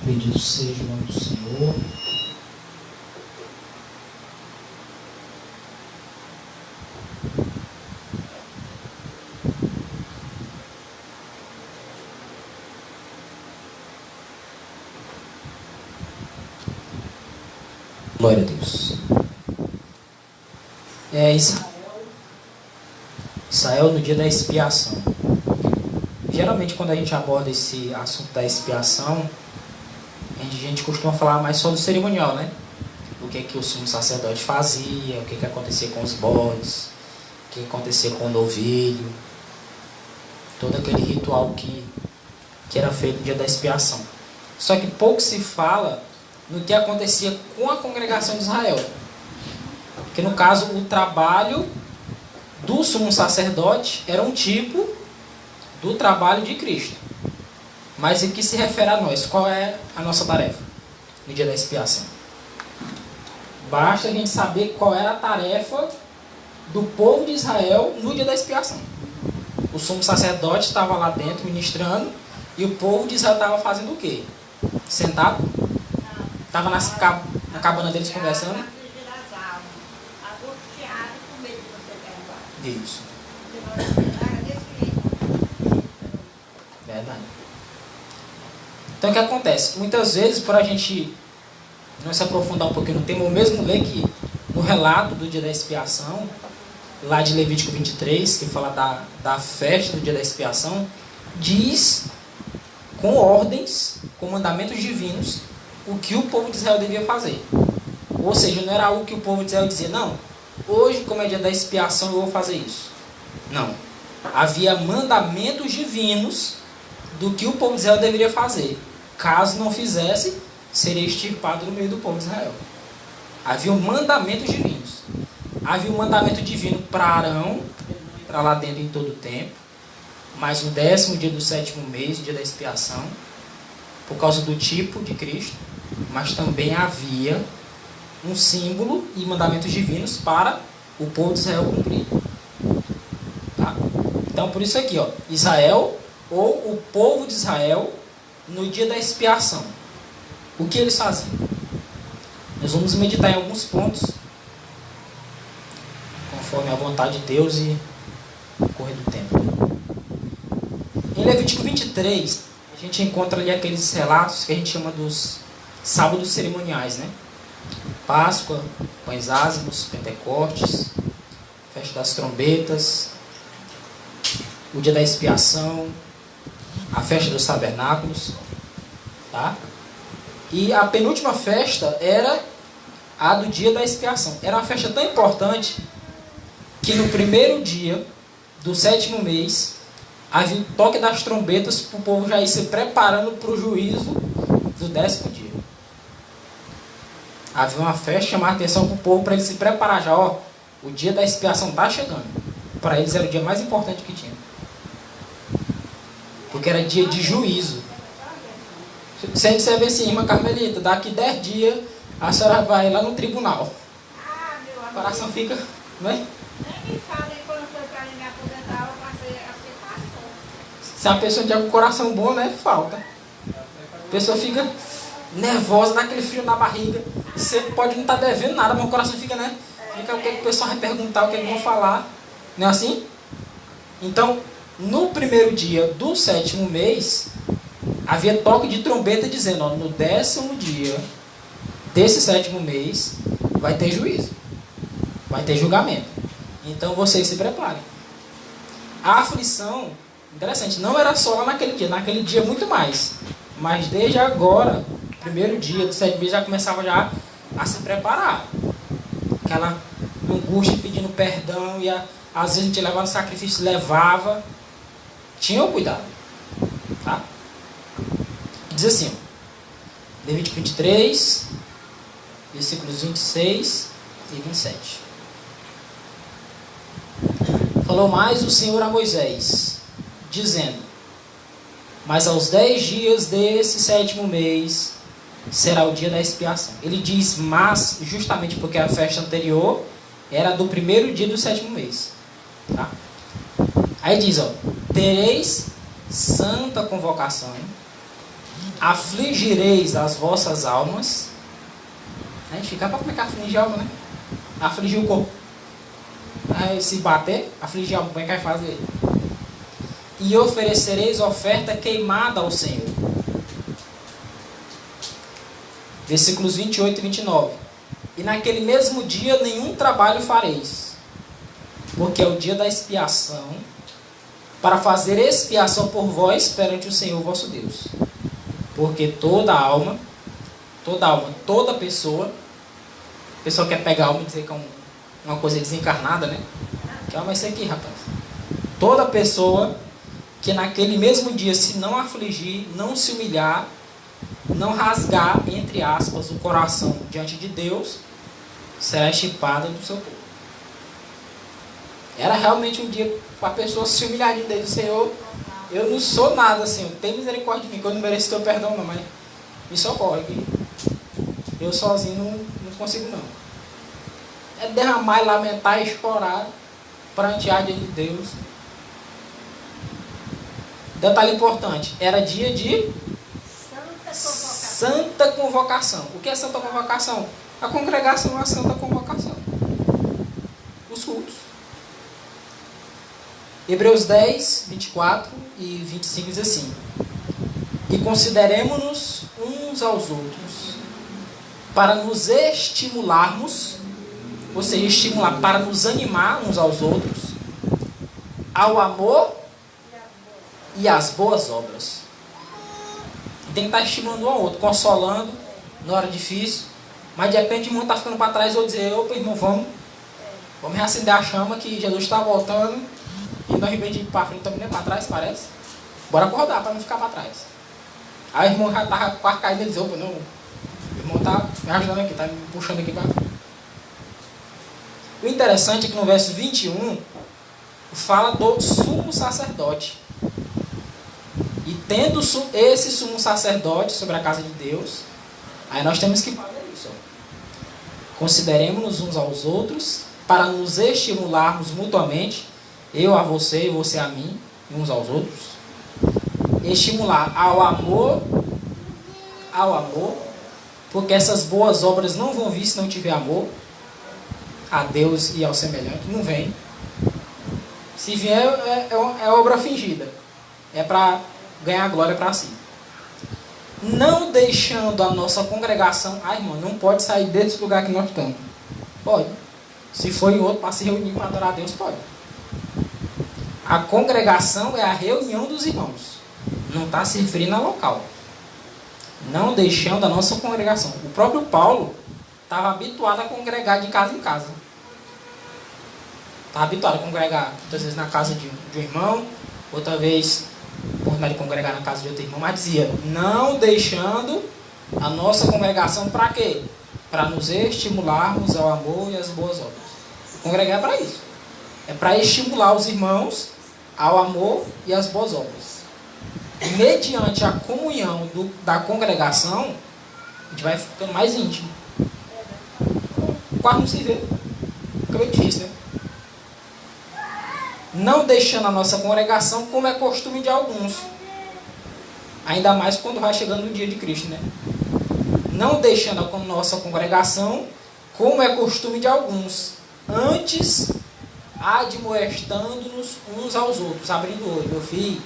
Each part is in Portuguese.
Bendito seja o nome do Senhor. Glória a Deus. Israel no dia da expiação. Geralmente quando a gente aborda esse assunto da expiação, a gente costuma falar mais só do cerimonial, né? O que o sumo sacerdote fazia, o que acontecia com os bodes, o que acontecia com o novilho, todo aquele ritual que era feito no dia da expiação. Só que pouco se fala no que acontecia com a congregação de Israel. Porque no caso, o trabalho do sumo sacerdote era um tipo do trabalho de Cristo. Mas em que se refere a nós? Qual é a nossa tarefa no dia da expiação? Basta a gente saber qual era a tarefa do povo de Israel no dia da expiação. O sumo sacerdote estava lá dentro ministrando e o povo de Israel estava fazendo o quê? Sentado? Estava na cabana deles conversando? Isso. Verdade. Então o que acontece? Muitas vezes, por a gente não se aprofundar um pouquinho no tema, ou mesmo ler que no relato do dia da expiação, lá de Levítico 23, que fala da festa do dia da expiação, diz com ordens, com mandamentos divinos, o que o povo de Israel devia fazer. Ou seja, não era algo que o povo de Israel dizia, não, hoje, como é dia da expiação, eu vou fazer isso. Não. Havia mandamentos divinos do que o povo de Israel deveria fazer. Caso não fizesse, seria extirpado no meio do povo de Israel. Havia mandamentos divinos. Havia um mandamento divino para Arão, para lá dentro em todo o tempo, mas no 10º dia do 7º mês, dia da expiação, por causa do tipo de Cristo, mas também havia um símbolo e mandamentos divinos para o povo de Israel cumprir. Tá? Então, por isso aqui, ó, Israel, ou o povo de Israel, no dia da expiação. O que eles faziam? Nós vamos meditar em alguns pontos, conforme a vontade de Deus e o correr do tempo. Em Levítico 23, a gente encontra ali aqueles relatos que a gente chama dos sábados cerimoniais, né? Páscoa, pães ázimos, Pentecostes, festa das trombetas, o dia da expiação, a festa dos tabernáculos, tá? E a penúltima festa era a do dia da expiação. Era uma festa tão importante que no primeiro dia do 7º mês havia o toque das trombetas para o povo já ir se preparando para o juízo do 10º dia. Havia uma festa, chamar a atenção para o povo para ele se preparar já. Ó, o dia da expiação está chegando. Para eles era o dia mais importante que tinha. Porque era dia de juízo. Se a gente vê assim, irmã Carmelita, daqui 10 dias a senhora vai lá no tribunal. O coração fica, não é? Se a pessoa tiver com o coração bom, né? Falta. A pessoa fica nervosa, dá aquele frio na barriga. Você pode não estar devendo nada, mas o coração fica, né? Fica o que o pessoal vai perguntar, o que eles vão falar. Não é assim? Então, no primeiro dia do 7º mês, havia toque de trombeta dizendo, ó, no 10º dia desse 7º mês, vai ter juízo. Vai ter julgamento. Então, vocês se preparem. A aflição, interessante, não era só lá naquele dia muito mais. Mas desde agora, primeiro dia do 7º mês, já começava já a se preparar. Aquela angústia pedindo perdão, e às vezes a gente levava no sacrifício, levava. Tinham cuidado. Tá? Diz assim, ó, Levítico 23, versículos 26 e 27. Falou mais o Senhor a Moisés, dizendo, mas aos 10 dias desse 7º mês será o dia da expiação. Ele diz mas, justamente porque a festa anterior era do primeiro dia do 7º mês. Tá? Aí diz, ó, tereis santa convocação afligireis as vossas almas. A gente fica, como é que aflige a alma, né? Afligir o corpo. Aí, se bater, afligir a alma, como é que vai fazer? E oferecereis oferta queimada ao Senhor. Versículos 28 e 29. E naquele mesmo dia nenhum trabalho fareis, porque é o dia da expiação, para fazer expiação por vós perante o Senhor vosso Deus. Porque toda pessoa quer pegar a alma e dizer que é uma coisa desencarnada, né? Que alma é isso aqui, rapaz? Toda pessoa que naquele mesmo dia se não afligir, não se humilhar, não rasgar, entre aspas, o coração diante de Deus, será chipada do seu corpo. Era realmente um dia para a pessoa se humilhar diante de Deus. Senhor, eu não sou nada, Senhor, tem misericórdia de mim, que eu não mereço teu perdão não, mas me socorre, que eu sozinho não consigo não. É derramar, lamentar e chorar prantear diante de Deus. Detalhe importante, era dia de Santa Convocação. O que é Santa Convocação? A congregação é a Santa Convocação. Os cultos. Hebreus 10, 24 e 25 diz assim: e consideremo-nos uns aos outros para nos estimularmos, ou seja, estimular, para nos animar uns aos outros ao amor e às boas obras. Tem que estar estimulando um ao outro, consolando na hora difícil, mas de repente o irmão está ficando para trás, ou dizer, opa irmão, vamos reacender a chama que Jesus está voltando e nós em vez de ir para frente também nem para trás, parece. Bora acordar para não ficar para trás. Aí o irmão já estava quase caindo e diz, opa, não, o irmão está me ajudando aqui, está me puxando aqui para frente. O interessante é que no verso 21 fala do sumo sacerdote. E tendo esse sumo sacerdote sobre a casa de Deus, aí nós temos que fazer isso. Consideremos-nos uns aos outros para nos estimularmos mutuamente, eu a você e você a mim, uns aos outros. Estimular ao amor, porque essas boas obras não vão vir se não tiver amor a Deus e ao semelhante. Não vem. Se vier, é obra fingida. É para ganhar glória para si. Não deixando a nossa congregação. Irmão, não pode sair desse lugar que nós estamos. Pode. Se for em outro para se reunir para adorar a Deus, pode. A congregação é a reunião dos irmãos. Não está se referindo ao local. Não deixando a nossa congregação. O próprio Paulo estava habituado a congregar de casa em casa. Estava habituado a congregar muitas vezes na casa de um irmão, outra vez oportunidade de congregar na casa de outro irmão, mas dizia, não deixando a nossa congregação para quê? Para nos estimularmos ao amor e às boas obras. Congregar é para isso. É para estimular os irmãos ao amor e às boas obras. E mediante a comunhão da congregação, a gente vai ficando mais íntimo. Quase não se vê. Fica bem difícil, né? Não deixando a nossa congregação como é costume de alguns. Ainda mais quando vai chegando o dia de Cristo, né? Não deixando a nossa congregação como é costume de alguns. Antes, admoestando-nos uns aos outros, abrindo o olho. Meu filho,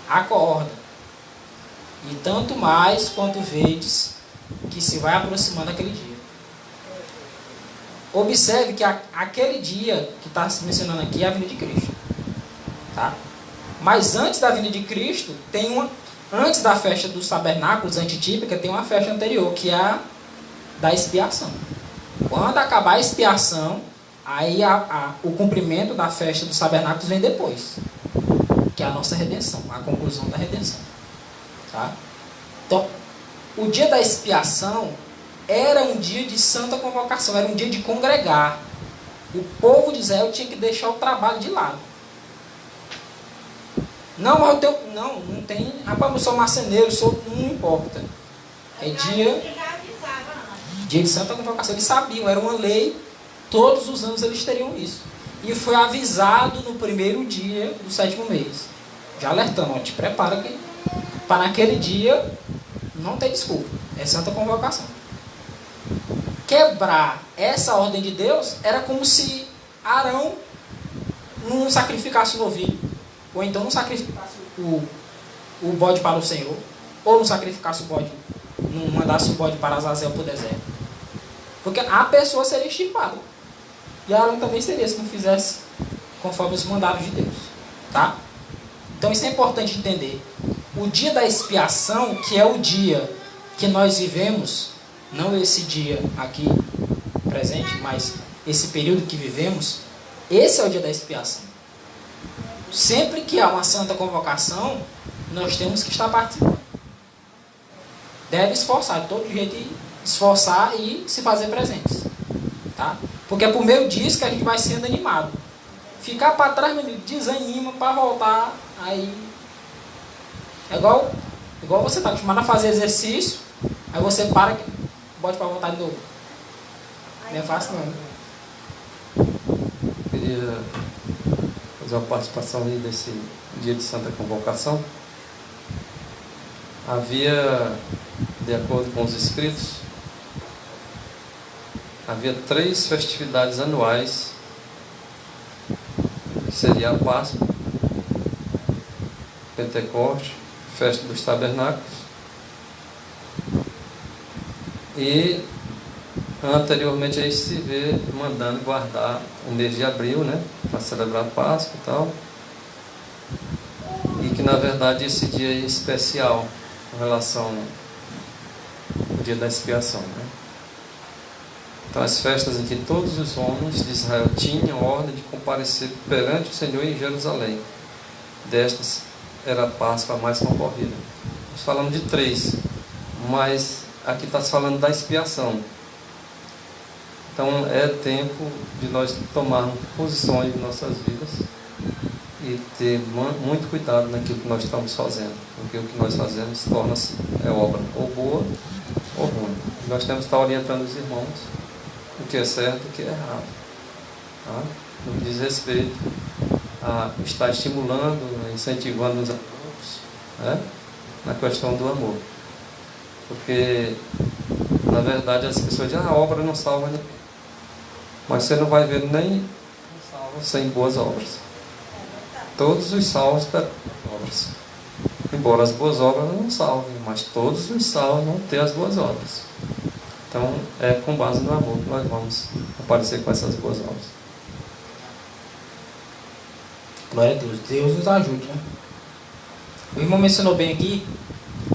acorda. E tanto mais quanto vedes que se vai aproximando aquele dia. Observe que aquele dia que está se mencionando aqui é a vinda de Cristo. Tá? Mas antes da vinda de Cristo, antes da festa dos tabernáculos antitípica, tem uma festa anterior, que é a da expiação. Quando acabar a expiação, aí o cumprimento da festa dos tabernáculos vem depois, que é a nossa redenção, a conclusão da redenção. Tá? Então, o dia da expiação era um dia de santa convocação, era um dia de congregar. O povo de Israel tinha que deixar o trabalho de lado. Não tem. Rapaz, eu sou marceneiro, não importa. É dia de santa convocação. Eles sabiam, era uma lei, todos os anos eles teriam isso. E foi avisado no primeiro dia do 7º mês. Já alertando, te prepara que para naquele dia Não tem desculpa. É santa convocação. Quebrar essa ordem de Deus era como se Arão não sacrificasse o novilho, ou então não sacrificasse o bode para o Senhor, ou não sacrificasse o bode, não mandasse o bode para Azazel para o deserto. Porque a pessoa seria extirpada. E Arão também seria, se não fizesse conforme os mandados de Deus. Tá? Então isso é importante entender. O dia da expiação, que é o dia que nós vivemos, não esse dia aqui presente, mas esse período que vivemos, esse é o dia da expiação. Sempre que há uma santa convocação, nós temos que estar participando. Deve esforçar, de todo jeito, esforçar e se fazer presentes. Tá? Porque é por meio disso que a gente vai sendo animado. Ficar para trás, meu amigo, desanima para voltar. Aí é igual você está acostumado a fazer exercício, aí você para que bote para voltar de novo. Não é fácil não. Queria fazer uma participação aí desse dia de Santa Convocação. Havia, de acordo com os escritos, havia 3 festividades anuais, que seria a Páscoa, Pentecoste, Festa dos Tabernáculos, e anteriormente a isso se vê mandando guardar o mês de abril, né, para celebrar a Páscoa e tal, e que na verdade esse dia é especial com relação ao dia da expiação, né? Então as festas em que todos os homens de Israel tinham ordem de comparecer perante o Senhor em Jerusalém. Destas era a Páscoa mais concorrida. Nós falamos de 3, mas aqui está se falando da expiação. Então é tempo de nós tomarmos posições em nossas vidas e ter muito cuidado naquilo que nós estamos fazendo, porque o que nós fazemos torna-se obra ou boa ou ruim. Nós temos que estar orientando os irmãos o que é certo e o que é errado, tá? No que diz respeito a estar estimulando, incentivando os amigos, né? Na questão do amor, porque na verdade as pessoas dizem, a obra não salva ninguém, mas você não vai ver nem salvo sem boas obras. Todos os salvos terão obras, embora as boas obras não salvem, mas todos os salvos vão ter as boas obras. Então é com base no amor que nós vamos aparecer com essas boas obras. Glória a Deus. Deus nos ajude, né? O irmão mencionou bem aqui,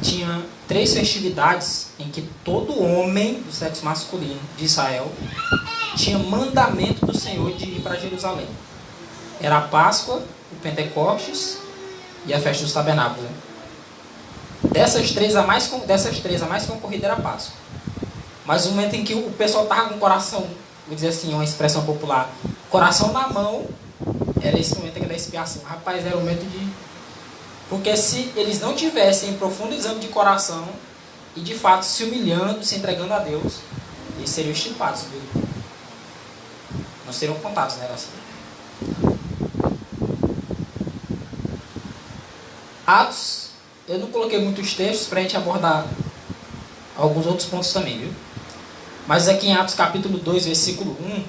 tinha 3 festividades em que todo homem do sexo masculino de Israel tinha mandamento do Senhor de ir para Jerusalém. Era a Páscoa, o Pentecostes e a Festa dos Tabernáculos, né? Dessas três, a mais concorrida era a Páscoa. Mas no momento em que o pessoal estava com o coração, vou dizer assim, uma expressão popular, coração na mão, era esse momento aqui da expiação. Rapaz, era o momento de... Porque se eles não tivessem profundo exame de coração e de fato se humilhando, se entregando a Deus, eles seriam extirpados, viu? Não seriam contados, né? Assim. Atos, eu não coloquei muitos textos para a gente abordar alguns outros pontos também, viu? Mas aqui em Atos capítulo 2, versículo 1,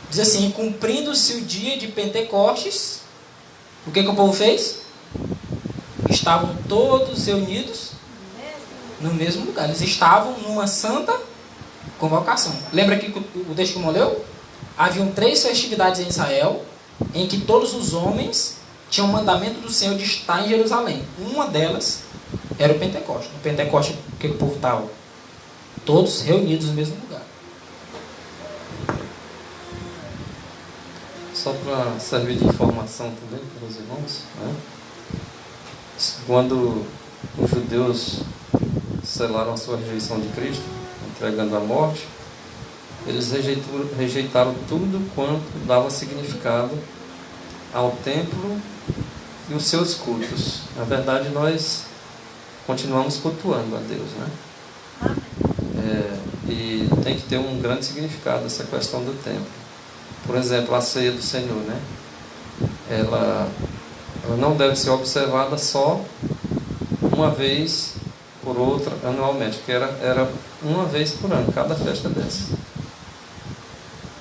diz assim, cumprindo-se o dia de Pentecostes, o que o povo fez? Estavam todos reunidos no mesmo lugar. Eles estavam numa santa convocação. Lembra que o texto que leu? Haviam 3 festividades em Israel, em que todos os homens tinham o mandamento do Senhor de estar em Jerusalém. Uma delas era o Pentecoste. No Pentecoste, o que o povo estava? Todos reunidos no mesmo lugar. Só para servir de informação também para os irmãos, né? Quando os judeus selaram a sua rejeição de Cristo, entregando a morte, eles rejeitaram tudo quanto dava significado ao templo e os seus cultos. Na verdade, nós continuamos cultuando a Deus, né? E tem que ter um grande significado essa questão do templo. Por exemplo, a ceia do Senhor, né? Ela não deve ser observada só uma vez por outra anualmente, porque era uma vez por ano, cada festa dessa.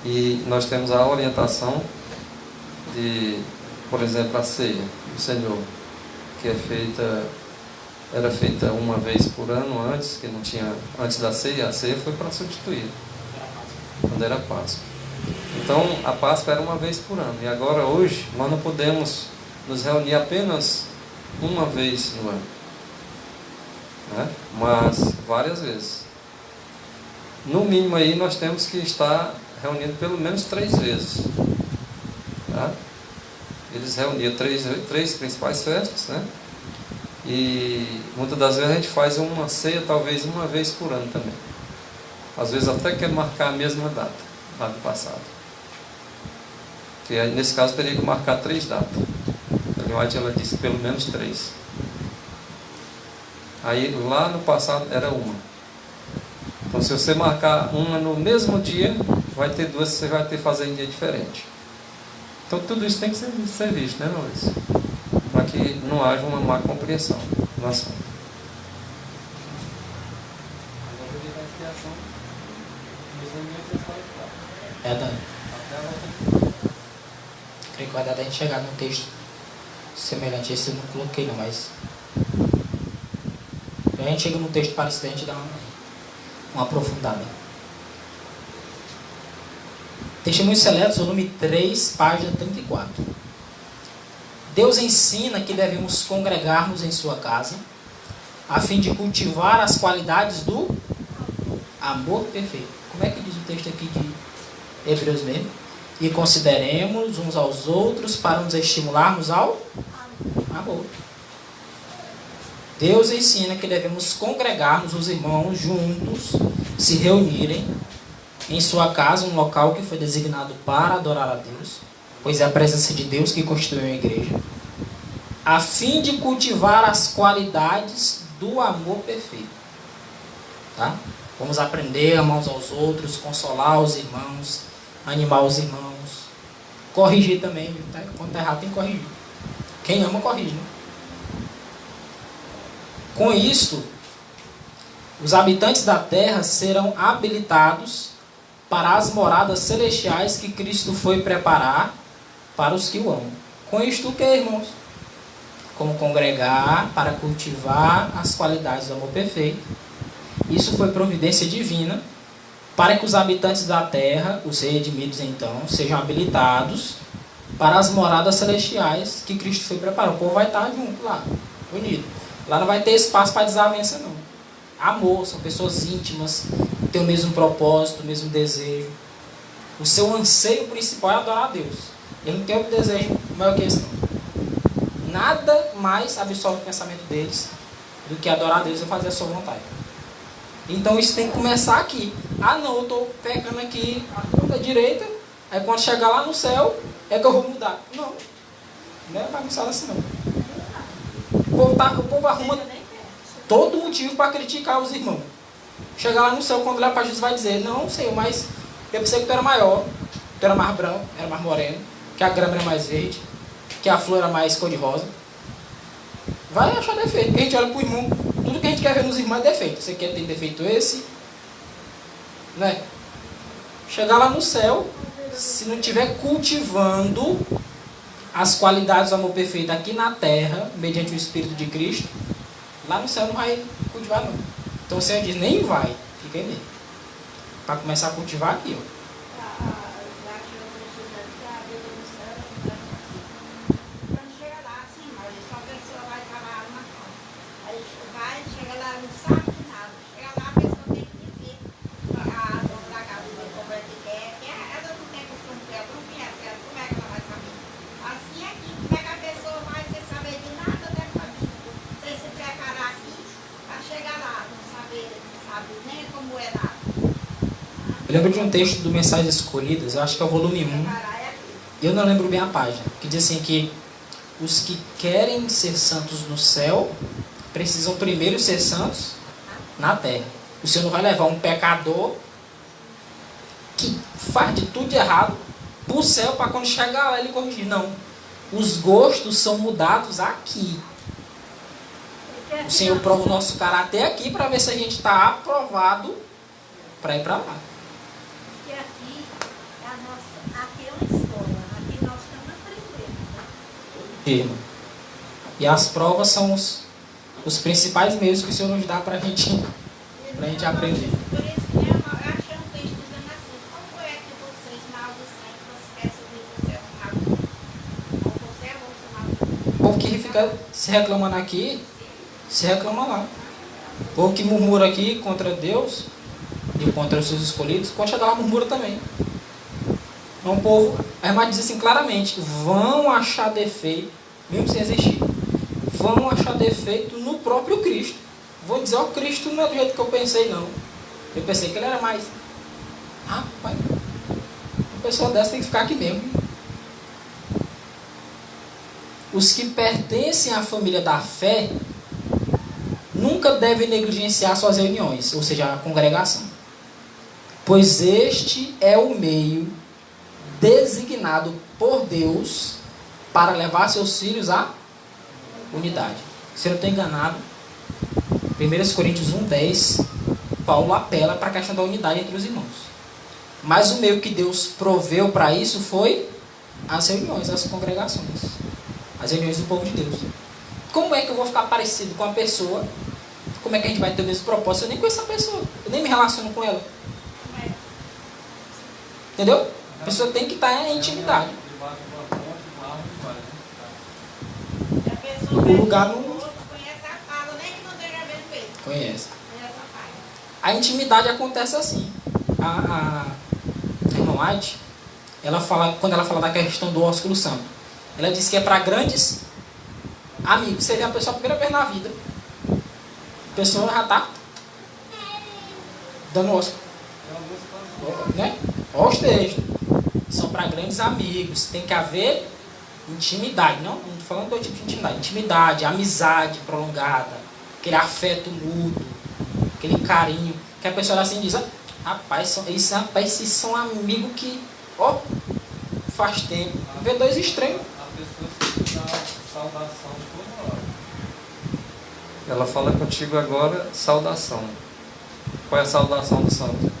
E nós temos a orientação de, por exemplo, a ceia do Senhor, que era feita uma vez por ano antes, que não tinha, antes da ceia, a ceia foi para substituir, quando era Páscoa. Então, a Páscoa era uma vez por ano, e agora, hoje, nós não podemos nos reunir apenas uma vez no ano, né? Mas várias vezes. No mínimo aí, nós temos que estar reunindo pelo menos 3 vezes, tá? Eles reuniam três principais festas, né? E muitas das vezes a gente faz uma ceia, talvez uma vez por ano também. Às vezes até quer marcar a mesma data, lá do passado. Que nesse caso teria que marcar 3 datas. A Ellen White, ela disse pelo menos 3. Aí lá no passado era uma. Então se você marcar uma no mesmo dia, vai ter 2 que você vai ter que fazer em dia diferente. Então tudo isso tem que ser visto, né, Luiz? Para que não haja uma má compreensão no assunto. Dani. Creio que vai dar da gente chegar num texto semelhante a esse, eu não coloquei não, mas a gente chega num texto parecido, a gente dá uma aprofundada. Testemunhos Seletos, volume 3, página 34. Deus ensina que devemos congregar-nos em sua casa, a fim de cultivar as qualidades do amor perfeito. Como é que diz o texto aqui de Hebreus mesmo? E consideremos uns aos outros para nos estimularmos ao amor. Deus ensina que devemos congregar-nos, os irmãos, juntos, se reunirem em sua casa, um local que foi designado para adorar a Deus, pois é a presença de Deus que constitui a igreja, a fim de cultivar as qualidades do amor perfeito. Tá? Vamos aprender a amar uns aos outros, consolar os irmãos, animar os irmãos, corrigir também, tá? Quando está errado tem que corrigir. Quem ama, corrige, né? Com isto, os habitantes da terra serão habilitados para as moradas celestiais que Cristo foi preparar para os que o amam. Com isto o que, irmãos? Como congregar para cultivar as qualidades do amor perfeito. Isso foi providência divina para que os habitantes da terra, os redimidos então, sejam habilitados para as moradas celestiais que Cristo foi preparar. O povo vai estar junto lá, unido. Lá não vai ter espaço para desavença, não. Amor, são pessoas íntimas, têm o mesmo propósito, o mesmo desejo. O seu anseio principal é adorar a Deus. Ele não tem outro desejo maior que esse, não. Nada mais absorve o pensamento deles do que adorar a Deus e fazer a sua vontade. Então isso tem que começar aqui. Ah não, eu estou pecando aqui da direita, aí quando chegar lá no céu, é que eu vou mudar. Não, não é bagunçado assim não. O povo arruma todo motivo para criticar os irmãos. Chegar lá no céu, quando olhar para Jesus, vai dizer: não, Senhor, mas eu pensei que tu era maior, tu era mais branco, era mais moreno, que a grama era mais verde, que a flor era mais cor-de-rosa. Vai achar defeito, porque a gente olha para o irmão, tudo que a gente quer ver nos irmãos é defeito. Você quer ter defeito esse? Né? Chegar lá no céu, se não estiver cultivando as qualidades do amor perfeito aqui na terra, mediante o Espírito de Cristo, lá no céu não vai cultivar não. Então o Senhor diz: nem vai, fica aí mesmo. Para começar a cultivar aqui, ó. Eu lembro de um texto do Mensagens Escolhidas, eu acho que é o volume 1, eu não lembro bem a página, que diz assim que os que querem ser santos no céu precisam primeiro ser santos na terra. O Senhor não vai levar um pecador que faz de tudo de errado para o céu para quando chegar lá ele corrigir. Não. Os gostos são mudados aqui. O Senhor prova o nosso caráter aqui para ver se a gente está aprovado para ir para lá. E aqui, aqui é uma escola, aqui nós estamos aprendendo. Né? E as provas são os principais meios que o Senhor nos dá para a gente aprender. Por isso que eu achei um texto dizendo assim: como é que vocês, maldicentes, querem subir do céu maldito? Ou você é você maldito? O povo que fica se reclamando aqui, se reclama lá. O povo que murmura aqui contra Deus e contra os seus escolhidos, pode chegar lá murmura também. Então o povo, a irmã diz assim claramente, vão achar defeito, mesmo sem existir, vão achar defeito no próprio Cristo. Vou dizer, ó, Cristo não é do jeito que eu pensei, não. Eu pensei que ele era mais... Rapaz, uma pessoa dessa tem que ficar aqui mesmo. Os que pertencem à família da fé nunca devem negligenciar suas reuniões, ou seja, a congregação. Pois este é o meio designado por Deus para levar seus filhos à unidade. Se eu não estou enganado, 1 Coríntios 1,10, Paulo apela para a questão da unidade entre os irmãos. Mas o meio que Deus proveu para isso foi as reuniões, as congregações. As reuniões do povo de Deus. Como é que eu vou ficar parecido com a pessoa? Como é que a gente vai ter o mesmo propósito? Eu nem conheço a pessoa. Eu nem me relaciono com ela. Entendeu? A pessoa tem que estar em intimidade. O lugar não... Conhece a fala, nem que não esteja vendo mesmo. Conhece. Conhece a fala. A intimidade acontece assim. A irmã White, quando ela fala da questão do ósculo santo, ela diz que é para grandes amigos. Você vê a pessoa a primeira vez na vida. A pessoa já está dando ósculo. Né? Olha os textos. São para grandes amigos. Tem que haver intimidade. Não estou falando do tipo de intimidade. Intimidade, amizade prolongada. Aquele afeto mútuo. Aquele carinho. Que a pessoa assim diz, rapaz, esses são amigos que, ó, faz tempo. Vê dois estranhos. A pessoa se dá saudação toda hora. Ela fala contigo agora, saudação. Qual é a saudação do santo?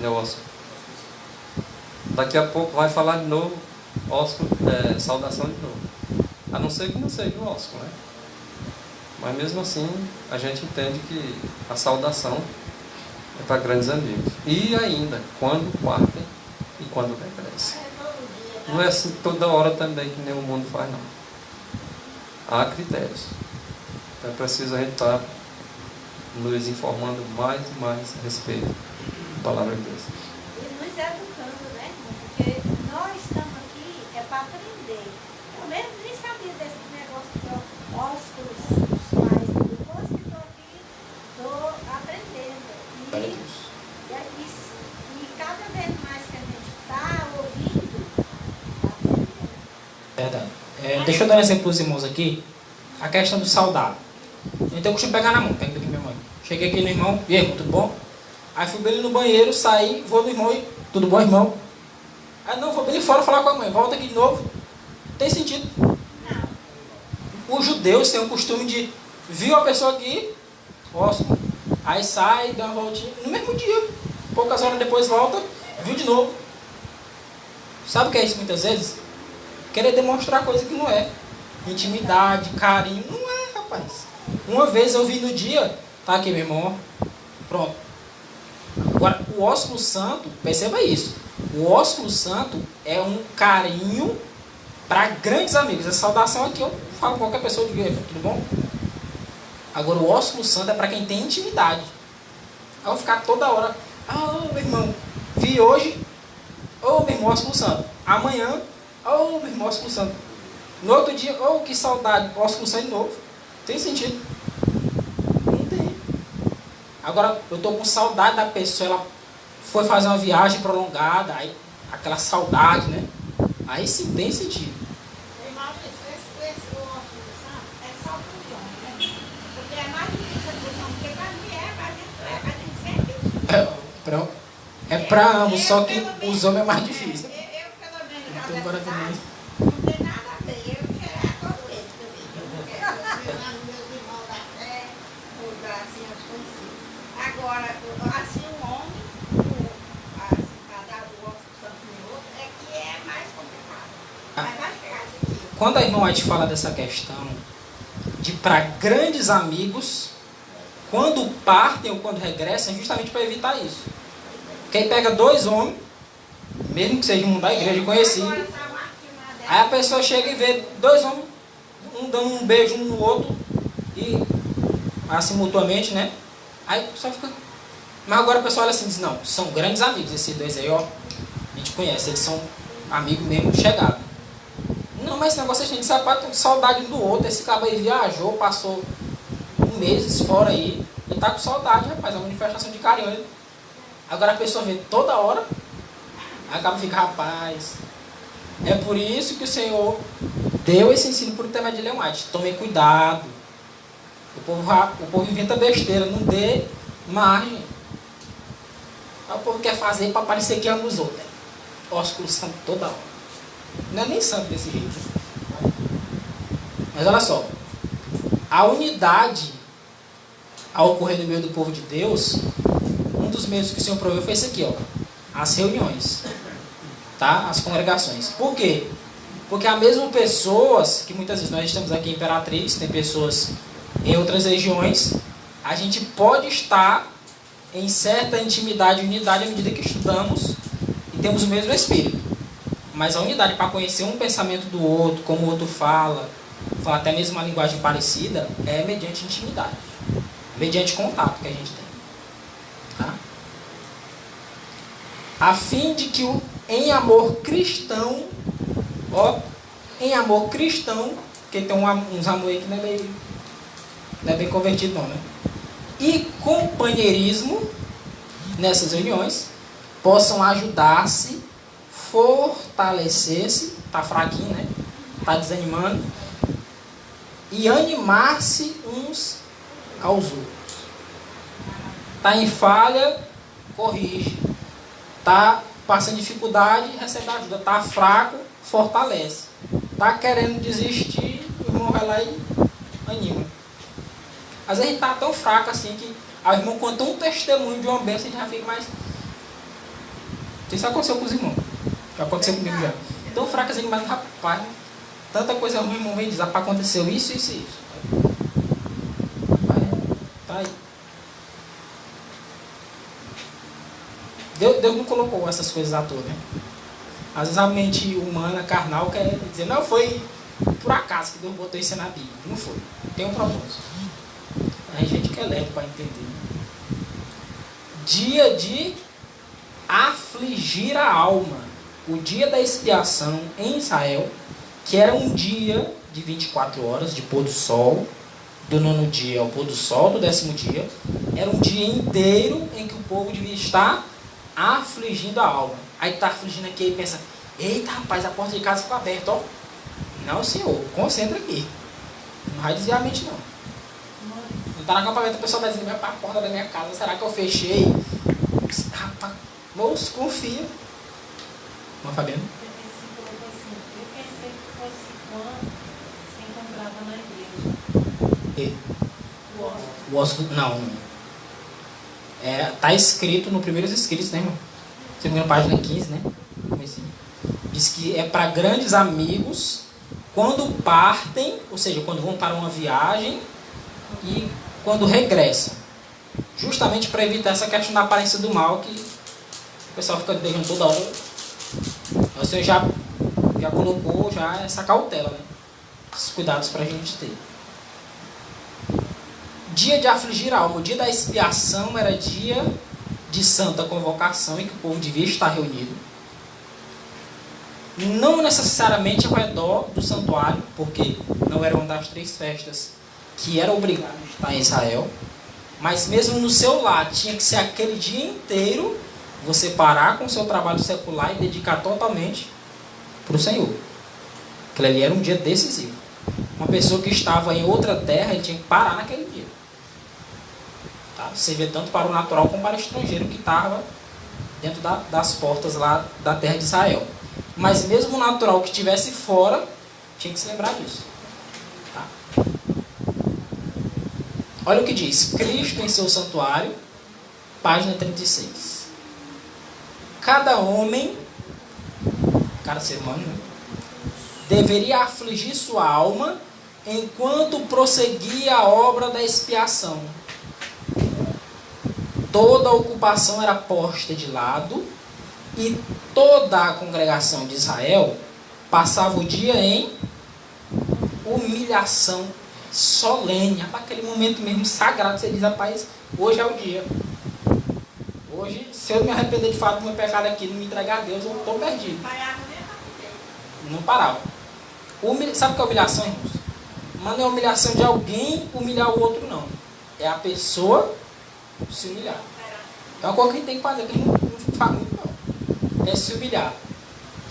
Ósculo. Daqui a pouco vai falar de novo, ósculo, saudação de novo. A não ser que não seja o ósculo, né? Mas mesmo assim, a gente entende que a saudação é para grandes amigos. E ainda, quando partem e quando regressam. Não é assim toda hora também que nem o mundo faz, não. Há critérios. Então é preciso a gente estar nos informando mais e mais a respeito da palavra de Deus. E nos educando, né, irmão? Porque nós estamos aqui para aprender. Eu mesmo nem sabia desse negócio de ósculos, mas depois que estou aqui, estou aprendendo. E cada vez mais que a gente está ouvindo, está aprendendo. Verdade. Deixa eu dar um exemplo para os irmãos aqui. A questão do saudar. Então eu costumo pegar na mão. Pega aqui minha mãe. Cheguei aqui no irmão. E aí, irmão, tudo bom? Aí fui bem no banheiro, saí, vou no irmão e... Tudo bom, irmão? Aí não, vou bem fora falar com a mãe. Volta aqui de novo. Tem sentido. Os judeus têm o costume de... Viu a pessoa aqui, ósculo. Aí sai, dá uma voltinha. No mesmo dia. Poucas horas depois volta, viu de novo. Sabe o que é isso muitas vezes? Querer demonstrar coisa que não é. Intimidade, carinho. Não é, rapaz. Uma vez eu vi no dia... Tá aqui, meu irmão. Pronto. Agora, o ósculo santo, perceba isso. O ósculo santo é um carinho para grandes amigos. A saudação aqui eu falo com qualquer pessoa de tudo bom? Agora, o ósculo santo é para quem tem intimidade. Eu vou ficar toda hora. Meu irmão, vi hoje. Meu irmão, ósculo santo. Amanhã, meu irmão, ósculo santo. No outro dia, que saudade, ósculo santo de novo. Tem sentido? Não tem. Agora, eu estou com saudade da pessoa, ela foi fazer uma viagem prolongada, aí aquela saudade, né? Aí sim tem sentido. Esse ósculo santo é só para os homens, né? Porque é mais difícil para os homens, porque para a mulher, a gente sempre... É para ambos, só que os homens é mais difícil. Eu pelo menos, já Então, bora também. não tem nada a ver. Eu quero a todo esse também. Eu quero meus irmãos lá. Agora, assim, um homem, para dar o outro santo no outro, é que é mais complicado. Mas vai chegar esse dia. Quando a irmã White fala dessa questão de para grandes amigos, quando partem ou quando regressam, é justamente para evitar isso. Porque aí pega dois homens, mesmo que seja um da igreja conhecido, aí a pessoa chega e vê dois homens, um dando um beijo um no outro, e assim mutuamente, né? Aí só fica. Mas agora o pessoal olha assim e diz, não, são grandes amigos, esses dois aí, ó, a gente conhece, eles são amigos mesmo chegados. Não, mas esse negócio a gente sabe, saudade um do outro, esse cara aí viajou, passou meses fora aí, e tá com saudade, rapaz, é uma manifestação de carinho. Agora a pessoa vê toda hora, aí acaba fica, rapaz. É por isso que o Senhor deu esse ensino por intermédio de Ellen White. Tome cuidado. O povo inventa besteira, não dê margem. Aí o povo quer fazer para parecer que ama os outros. Ósculo santo toda hora. Não é nem santo desse jeito. Mas olha só. A unidade ao ocorrer no meio do povo de Deus, um dos meios que o Senhor proveu foi esse aqui, ó. As reuniões. Tá? As congregações. Por quê? Porque há mesmo pessoas, que muitas vezes nós estamos aqui em Imperatriz, tem pessoas em outras regiões, a gente pode estar em certa intimidade e unidade à medida que estudamos e temos o mesmo espírito. Mas a unidade para conhecer um pensamento do outro, como o outro fala até mesmo uma linguagem parecida, é mediante intimidade, mediante contato que a gente tem. Tá? A fim de que em amor cristão, ó, em amor cristão, porque tem uns amor aí que não é bem convertido não, né? E companheirismo nessas reuniões possam ajudar-se, fortalecer-se, tá fraquinho, né? Tá desanimando, e animar-se uns aos outros. Tá em falha, corrige. Tá passando dificuldade, recebe ajuda. Tá fraco, fortalece. Tá querendo desistir, o irmão vai lá e anima. Às vezes a gente tá tão fraco assim que o irmão conta um testemunho de uma bênção e a gente já fica mais... Isso aconteceu com os irmãos. Já aconteceu comigo já. Tão fraco assim, mas rapaz, tanta coisa ruim, o irmão vem dizer, aconteceu isso, isso e isso. Tá aí. Deus não colocou essas coisas à toa, né? Às vezes a mente humana, carnal, quer dizer, não, foi por acaso que Deus botou isso na Bíblia. Não foi. Tem um propósito. A gente que é leve para entender. Dia de afligir a alma. O dia da expiação em Israel, que era um dia de 24 horas, de pôr do sol, do 9º dia ao pôr do sol, do 10º dia, era um dia inteiro em que o povo devia estar afligindo a alma. Aí está afligindo aqui e pensa, eita rapaz, a porta de casa ficou aberta, ó. Não, senhor, concentra aqui. Não vai desviar a mente, não. Não está no acampamento, a pessoa vai dizer, vai para a porta da minha casa, será que eu fechei? Rapaz, moço, confia. Não, Fabiano? Eu pensei que fosse quando se encontrava na igreja. O ósculo, não. Tá escrito no primeiros escritos, né, irmão? Segunda página 15, né? Diz que é para grandes amigos quando partem, ou seja, quando vão para uma viagem e quando regressam. Justamente para evitar essa questão da aparência do mal que o pessoal fica beijando toda hora. O Senhor já colocou já essa cautela, né? Esses cuidados para a gente ter. Dia de afligir a alma. O dia da expiação era dia de santa convocação em que o povo devia estar reunido. Não necessariamente ao redor do santuário, porque não era uma das 3 festas que era obrigado a estar em Israel. Mas mesmo no seu lar, tinha que ser aquele dia inteiro você parar com o seu trabalho secular e dedicar totalmente para o Senhor. Aquele ali era um dia decisivo. Uma pessoa que estava em outra terra, ele tinha que parar naquele dia. Tá? Servia tanto para o natural como para o estrangeiro que estava dentro das portas lá da terra de Israel. Mas mesmo o natural que estivesse fora, tinha que se lembrar disso. Tá? Olha o que diz. Cristo em seu santuário página 36. Cada homem, cada ser humano, né, deveria afligir sua alma enquanto prosseguia a obra da expiação. Toda a ocupação era posta de lado e toda a congregação de Israel passava o dia em humilhação solene. Para aquele momento mesmo sagrado, você diz, rapaz, hoje é o dia. Hoje, se eu me arrepender de fato do meu pecado aqui, não me entregar a Deus, eu estou perdido. Não parava. Sabe o que é humilhação, irmãos? Mas não é humilhação de alguém humilhar o outro, não. É a pessoa se humilhar. É uma coisa que a gente tem que fazer, que a gente não faz muito, não. É se humilhar.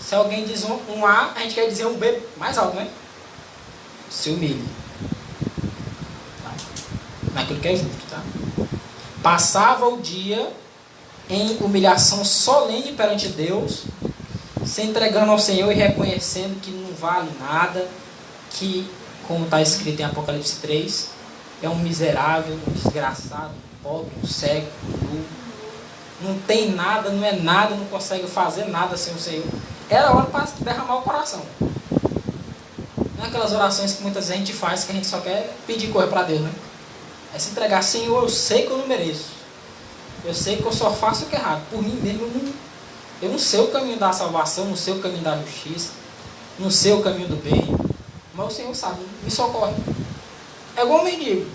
Se alguém diz um A, a gente quer dizer um B mais alto, né? Se humilhe. Tá? Naquilo que é justo, tá? Passava o dia em humilhação solene perante Deus, se entregando ao Senhor e reconhecendo que não vale nada, que, como está escrito em Apocalipse 3, é um miserável, um desgraçado, um pobre, um cego, um nu, não tem nada, não é nada, não consegue fazer nada sem o Senhor. Era hora para derramar o coração. Não é aquelas orações que muitas vezes a gente faz, que a gente só quer pedir coisa para Deus, né? É se entregar, Senhor, eu sei que eu não mereço. Eu sei que eu só faço o que é errado. Por mim mesmo, eu não sei o caminho da salvação, não sei o caminho da justiça, não sei o caminho do bem. Mas o Senhor sabe, me socorre. É igual o mendigo.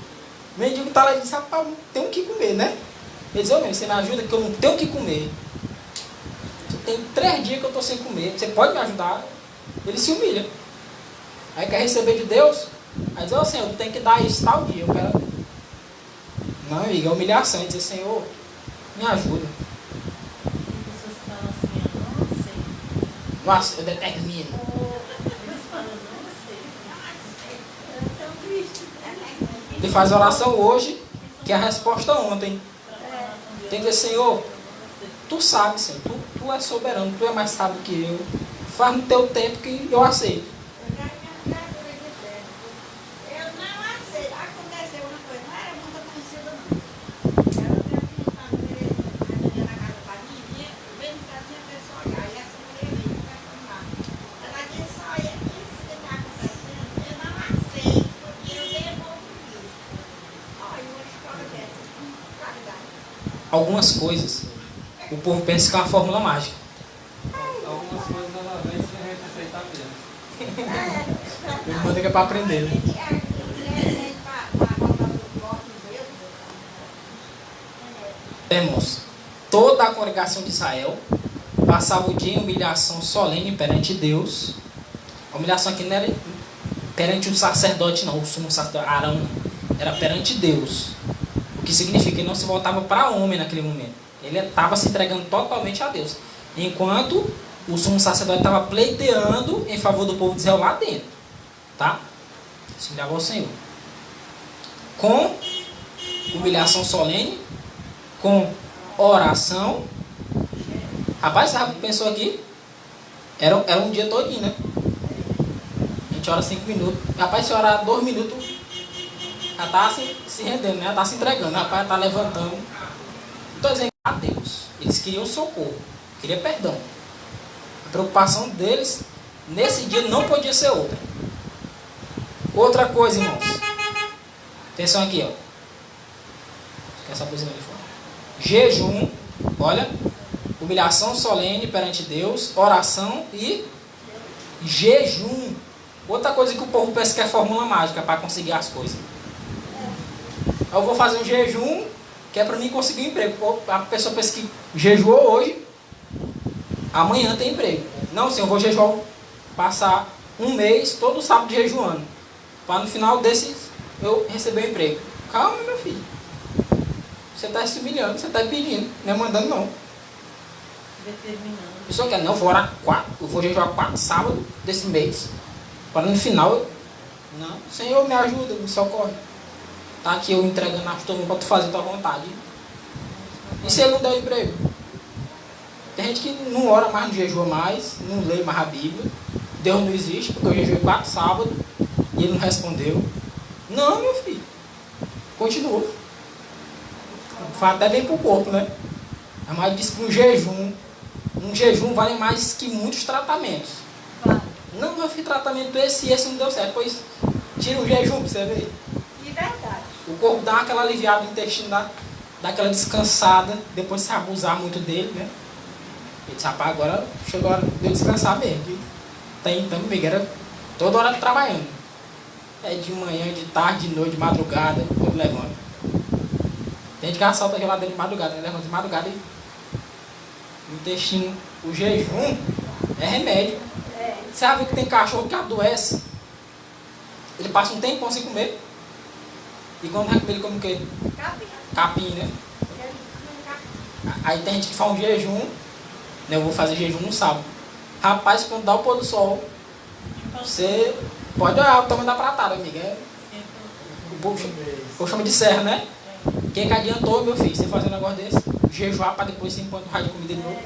O mendigo está lá e diz, rapaz, não tenho o que comer, né? Ele diz, ô meu, você me ajuda que eu não tenho o que comer. Tem 3 dias que eu estou sem comer, você pode me ajudar? Ele se humilha. Aí quer receber de Deus, aí diz, ô Senhor, tu tem que dar isso tal dia. Eu quero... Não, amiga, é humilhação. Ele diz, Senhor, me ajuda. Pessoas que falam assim, eu não sei. Nossa, eu determino. Eles falam, não sei. Eu estou triste. Ele faz oração hoje, que é a resposta ontem. Tem que dizer, Senhor, tu sabes, Senhor, tu és soberano, tu é mais sábio que eu. Faz no teu tempo que eu aceito. Eu não aceito. Aconteceu uma coisa, não era muito conhecida, não. Ela veio aqui na casa da minha, veio no casinho a pessoa olhar, e essa mulher veio conversando lá. Ela disse, olha, isso que está acontecendo, eu não aceito, porque eu devolvo isso. Olha, uma história dessa, qualidade. Algumas coisas, o povo pensa que é uma fórmula mágica. Algumas coisas ela vem sem a gente aceitar mesmo. Eu mando que é para aprender, né? Irmãos, toda a congregação de Israel passava o dia em humilhação solene perante Deus. A humilhação aqui não era perante o sacerdote, não, o sumo sacerdote Arão, não. Era perante Deus. O que significa que ele não se voltava para homem naquele momento. Ele estava se entregando totalmente a Deus. Enquanto o sumo sacerdote estava pleiteando em favor do povo de Israel lá dentro. Tá? Se humilhava ao Senhor. Com humilhação solene, com oração. Rapaz, sabe o que pensou aqui? Era um dia todinho, né? A gente ora 5 minutos. Rapaz, se orar 2 minutos, já está se rendendo, né? Já está se entregando. Rapaz, já está levantando. Estou dizendo a Deus. Eles queriam socorro, queriam perdão. A preocupação deles nesse dia não podia ser outra. Outra coisa, irmãos. Atenção aqui, ó. Essa coisa ali fora. Jejum, olha, humilhação solene perante Deus, oração e jejum. Outra coisa que o povo pensa que é fórmula mágica para conseguir as coisas. Eu vou fazer um jejum que é para mim conseguir um emprego. A pessoa pensa que jejuou hoje, amanhã tem emprego. Não, senhor, eu vou jejuar, passar um mês todo sábado jejuando, para no final desse eu receber um emprego. Calma, meu filho. Você está se humilhando, você está pedindo, não é mandando não. Determinando. A pessoa quer, não, eu vou orar 4, eu vou jejuar 4 sábados desse mês, para no final, não, Senhor, me ajuda, me socorre. Tá aqui eu entregando a todo mundo para tu fazer a tua vontade. E se ele não der o emprego? Tem gente que não ora mais, não jejua mais, não lê mais a Bíblia. Deus não existe, porque eu jejuei 4 sábados e ele não respondeu. Não, meu filho. Continua. faz até bem pro corpo, né? Mas diz que um jejum vale mais que muitos tratamentos. Não, eu fiz tratamento esse e esse não deu certo. Pois tira o jejum pra você ver. De verdade. O corpo dá aquela aliviada, o intestino dá aquela descansada, depois se abusar muito dele, né? Ele disse, rapaz, agora chegou a hora de eu descansar mesmo. Que até então, comigo era toda hora trabalhando. É de manhã, de tarde, de noite, de madrugada, quando levanta. Tem gente que assalta a geladeira de madrugada, né? Levanta de madrugada e o intestino, o jejum é remédio. Você já viu que tem cachorro que adoece? Ele passa um tempão sem comer. E quando vai comer, ele come o quê? Capim, né? Aí tem gente que faz um jejum, né? Eu vou fazer jejum no sábado. Rapaz, quando dá o pôr do sol, você pode olhar o tamanho da pratada, amiga. O povo chama de serra, né? Quem que adiantou, meu filho, você fazer um negócio desse? Jejuar para depois você impõe o raio de comida de novo.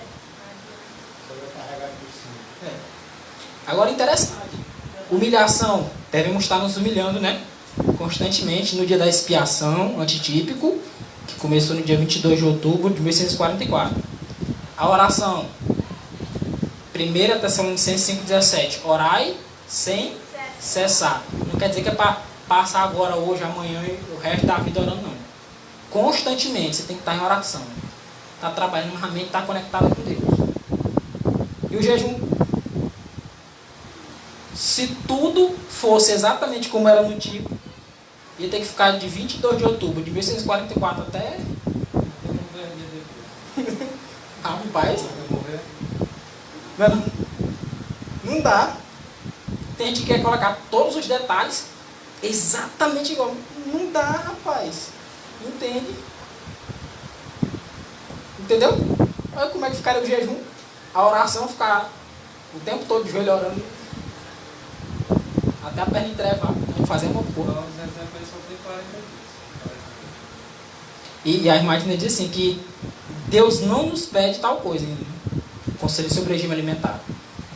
Agora, interessante. Humilhação. Devemos estar nos humilhando, né? Constantemente no dia da expiação, antitípico, que começou no dia 22 de outubro de 1644. A oração. 1 Tessalonicenses 5,17. Orai sem cessar. Não quer dizer que é para passar agora, hoje, amanhã e o resto da vida orando, não. Constantemente você tem que estar em oração. Está trabalhando, mas a mente está conectada com Deus. E o jejum. Se tudo fosse exatamente como era no tipo, ia ter que ficar de 22 de outubro de 1644 até... Rapaz, não dá. Tem gente que quer colocar todos os detalhes exatamente igual. Não dá, rapaz. Entende? Entendeu? Olha como é que ficaria o jejum. A oração ficar o tempo todo de joelho orando. Até a perna entrevar. Vamos fazer uma porra. E a irmã Martina diz assim que Deus não nos pede tal coisa. Conselho sobre o regime alimentar.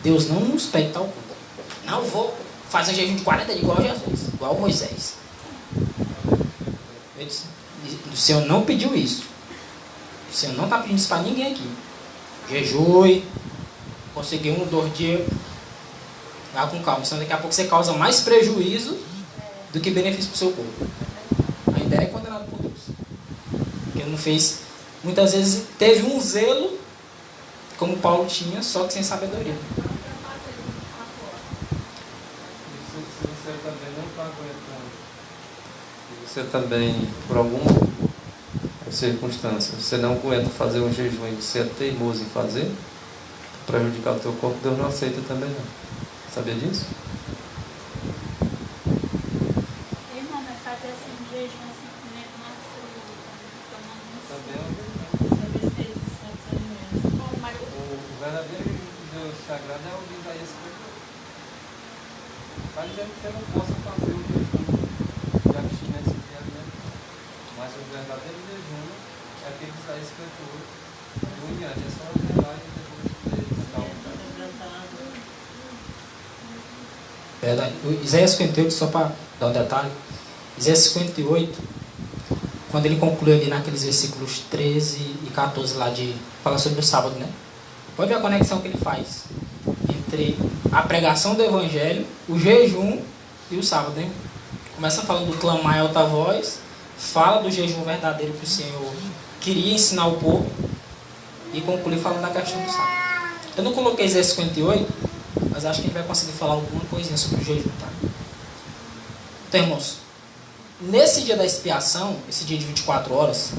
Deus não nos pede tal coisa. Não vou fazer jejum de 40 dias igual Jesus, igual Moisés. O Senhor não pediu isso. O Senhor não está pedindo isso para ninguém aqui. Jejue, conseguir 1 ou 2 dias. Vá com calma, senão daqui a pouco você causa mais prejuízo do que benefício para o seu corpo. A ideia é condenado por Deus. Porque ele não fez. Muitas vezes teve um zelo, como Paulo tinha, só que sem sabedoria. Você também, por alguma circunstância, você não aguenta fazer um jejum e você é teimoso em fazer, prejudicar o teu corpo, Deus não aceita também não. Sabia disso? Irmão, mas fazer assim um jejum assim, comendo uma fruta, tomando um suco. O verdadeiro Deus sagrado é o de Isaías 58. Está dizendo que você não possa fazer o jejum de abstinência de alimento. Mas o verdadeiro jejum é aquele que Isaías 58. Do em diante, é só a verdade e depois Verdade. Isaías 58, só para dar um detalhe. Isaías 58, quando ele conclui ali naqueles versículos 13 e 14 lá de falar sobre o sábado, né? Pode ver a conexão que ele faz entre a pregação do evangelho, o jejum e o sábado, né? Começa falando do clamar em alta voz, fala do jejum verdadeiro que o Senhor queria ensinar ao povo e conclui falando da questão do sábado. Eu não coloquei Isaías 58, mas acho que a gente vai conseguir falar alguma coisinha sobre o jejum, tá? Então, irmãos, nesse dia da expiação, esse dia de 24 horas,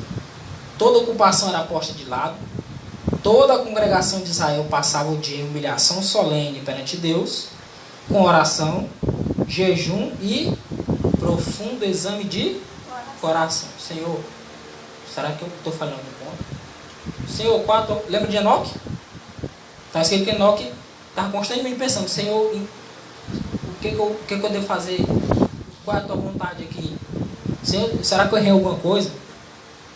toda ocupação era posta de lado, toda a congregação de Israel passava o dia em humilhação solene perante Deus, com oração, jejum e profundo exame de coração. Senhor, será que eu estou falando de conta? Senhor, lembra de Enoque? Está escrito que Enoque estava constantemente pensando, Senhor, o que eu devo fazer? Qual é a tua vontade aqui? Senhor, será que eu errei alguma coisa?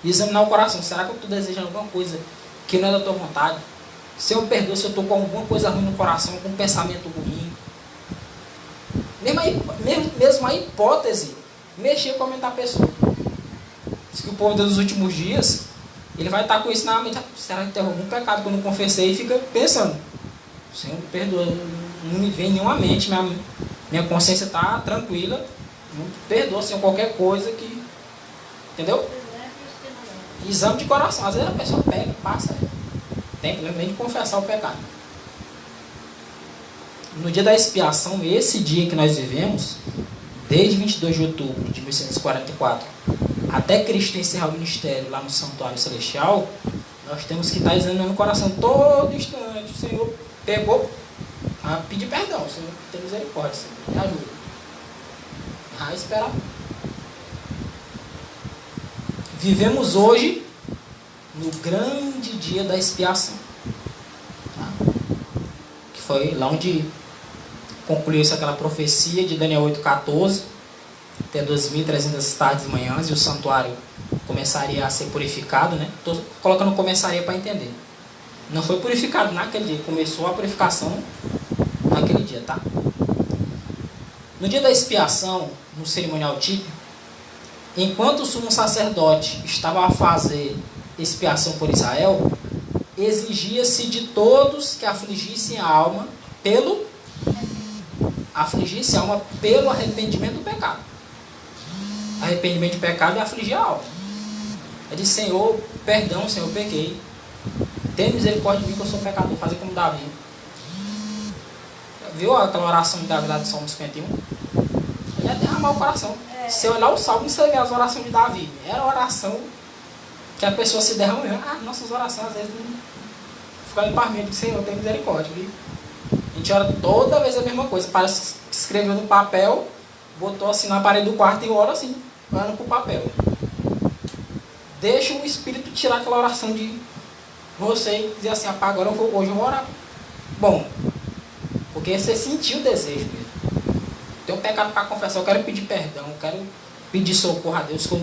E examinar o coração, será que eu estou desejando alguma coisa que não é da tua vontade? Senhor, perdoa se eu estou com alguma coisa ruim no coração, com um pensamento ruim. Mesmo a hipótese, mexer com a mente da pessoa. Diz que o povo dos últimos dias, ele vai estar com isso na mente. Será que tem algum pecado que eu não confessei? E fica pensando, Senhor, me perdoa, não me vem nenhuma mente, minha consciência está tranquila, não perdoa, Senhor, qualquer coisa que... Entendeu? Exame de coração. Às vezes a pessoa pega, passa, tem problema nem de confessar o pecado. No dia da expiação, esse dia que nós vivemos, desde 22 de outubro de 1644, até Cristo encerrar o ministério lá no santuário celestial, nós temos que estar examinando o coração todo instante. O Senhor pegou a pedir perdão. O Senhor tem misericórdia, Senhor, me ajuda. A esperar. Vivemos hoje no grande dia da expiação, tá? Que foi lá onde concluiu-se aquela profecia de Daniel 8,14, até 2.300 tardes e manhãs, e o santuário começaria a ser purificado, né? Estou colocando começaria para entender. Não foi purificado naquele dia, começou a purificação naquele dia, tá? No dia da expiação, no cerimonial típico, enquanto o sumo sacerdote estava a fazer expiação por Israel, exigia-se de todos que afligissem a alma pelo arrependimento do pecado. Arrependimento de pecado é afligir a alma. É de Senhor, perdão, Senhor, eu pequei. Tenha misericórdia de mim que eu sou pecador, fazer como Davi. Viu aquela oração de Davi lá de Salmo 51? Ele ia derramar o coração. Se olhar o Salmo, você vê as orações de Davi. Era a oração que a pessoa se derrama mesmo. Nossas orações às vezes não ficam em parmento. Senhor, tem misericórdia, viu? A gente ora toda vez a mesma coisa. Parece que escreveu no papel, botou assim na parede do quarto e ora assim, orando pro papel. Deixa o Espírito tirar aquela oração de você e dizer assim, agora hoje eu vou orar. Bom, porque você sentiu o desejo mesmo. Tem um pecado para confessar, eu quero pedir perdão, eu quero pedir socorro a Deus, que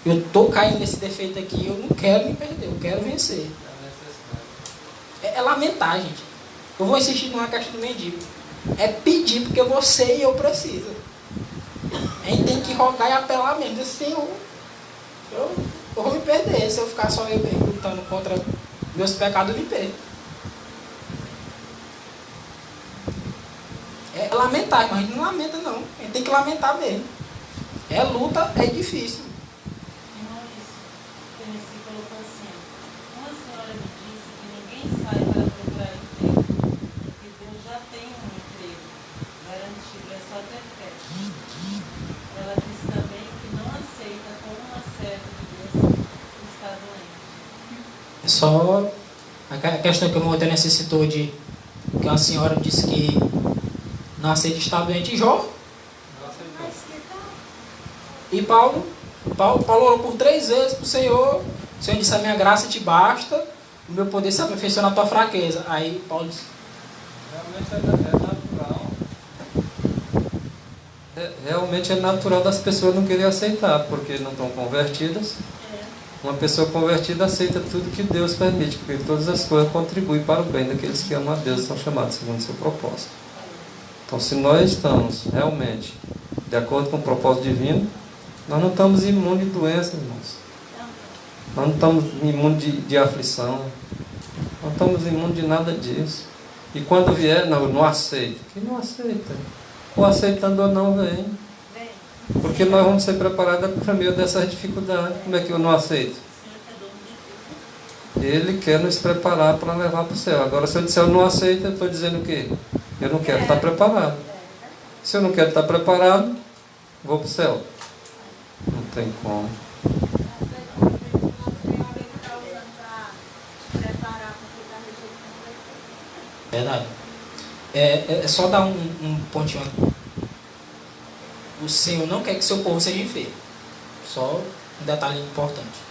eu estou caindo nesse defeito aqui, eu não quero me perder, eu quero vencer. É lamentar, gente. Eu vou insistir numa questão do mendigo. É pedir porque você e eu preciso. A gente tem que rogar e apelar mesmo. Dizer, Senhor, eu vou me perder. Se eu ficar só eu mesmo lutando contra meus pecados, eu me perco. É lamentar, mas a gente não lamenta não. A gente tem que lamentar mesmo. É luta, é difícil. Colocou assim, uma senhora me disse que ninguém sai para procurar emprego, porque Deus já tem um emprego garantido, é só ter fé. Ela disse também que não aceita como uma serva de Deus que está doente. É só a questão que o irmão necessitou de que uma senhora disse que não aceita estar doente. E Jó? E Paulo orou por 3 vezes para o Senhor. O Senhor disse, a minha graça te basta, o meu poder se aperfeiçoa na tua fraqueza. Aí Paulo disse, realmente é natural das pessoas não quererem aceitar, porque não estão convertidas. Uma pessoa convertida aceita tudo que Deus permite, porque todas as coisas contribuem para o bem daqueles que amam a Deus e são chamados segundo o seu propósito. Então, se nós estamos realmente de acordo com o propósito divino, nós não estamos imunes de doenças, irmãos. Nós não estamos imunes de aflição. Não estamos imunes de nada disso. E quando vier, não aceita. Que não aceita? Ou aceitando ou não vem. Porque nós vamos ser preparados para meio dessas dificuldades. Como é que eu não aceito? Ele quer nos preparar para levar para o céu. Agora, se eu disser eu não aceito, eu estou dizendo o quê? Eu não quero estar preparado. Se eu não quero estar preparado, vou para o céu. Não tem como. Verdade. É só dar um pontinho aqui. O Senhor não quer que seu povo seja enfermo. Só um detalhe importante.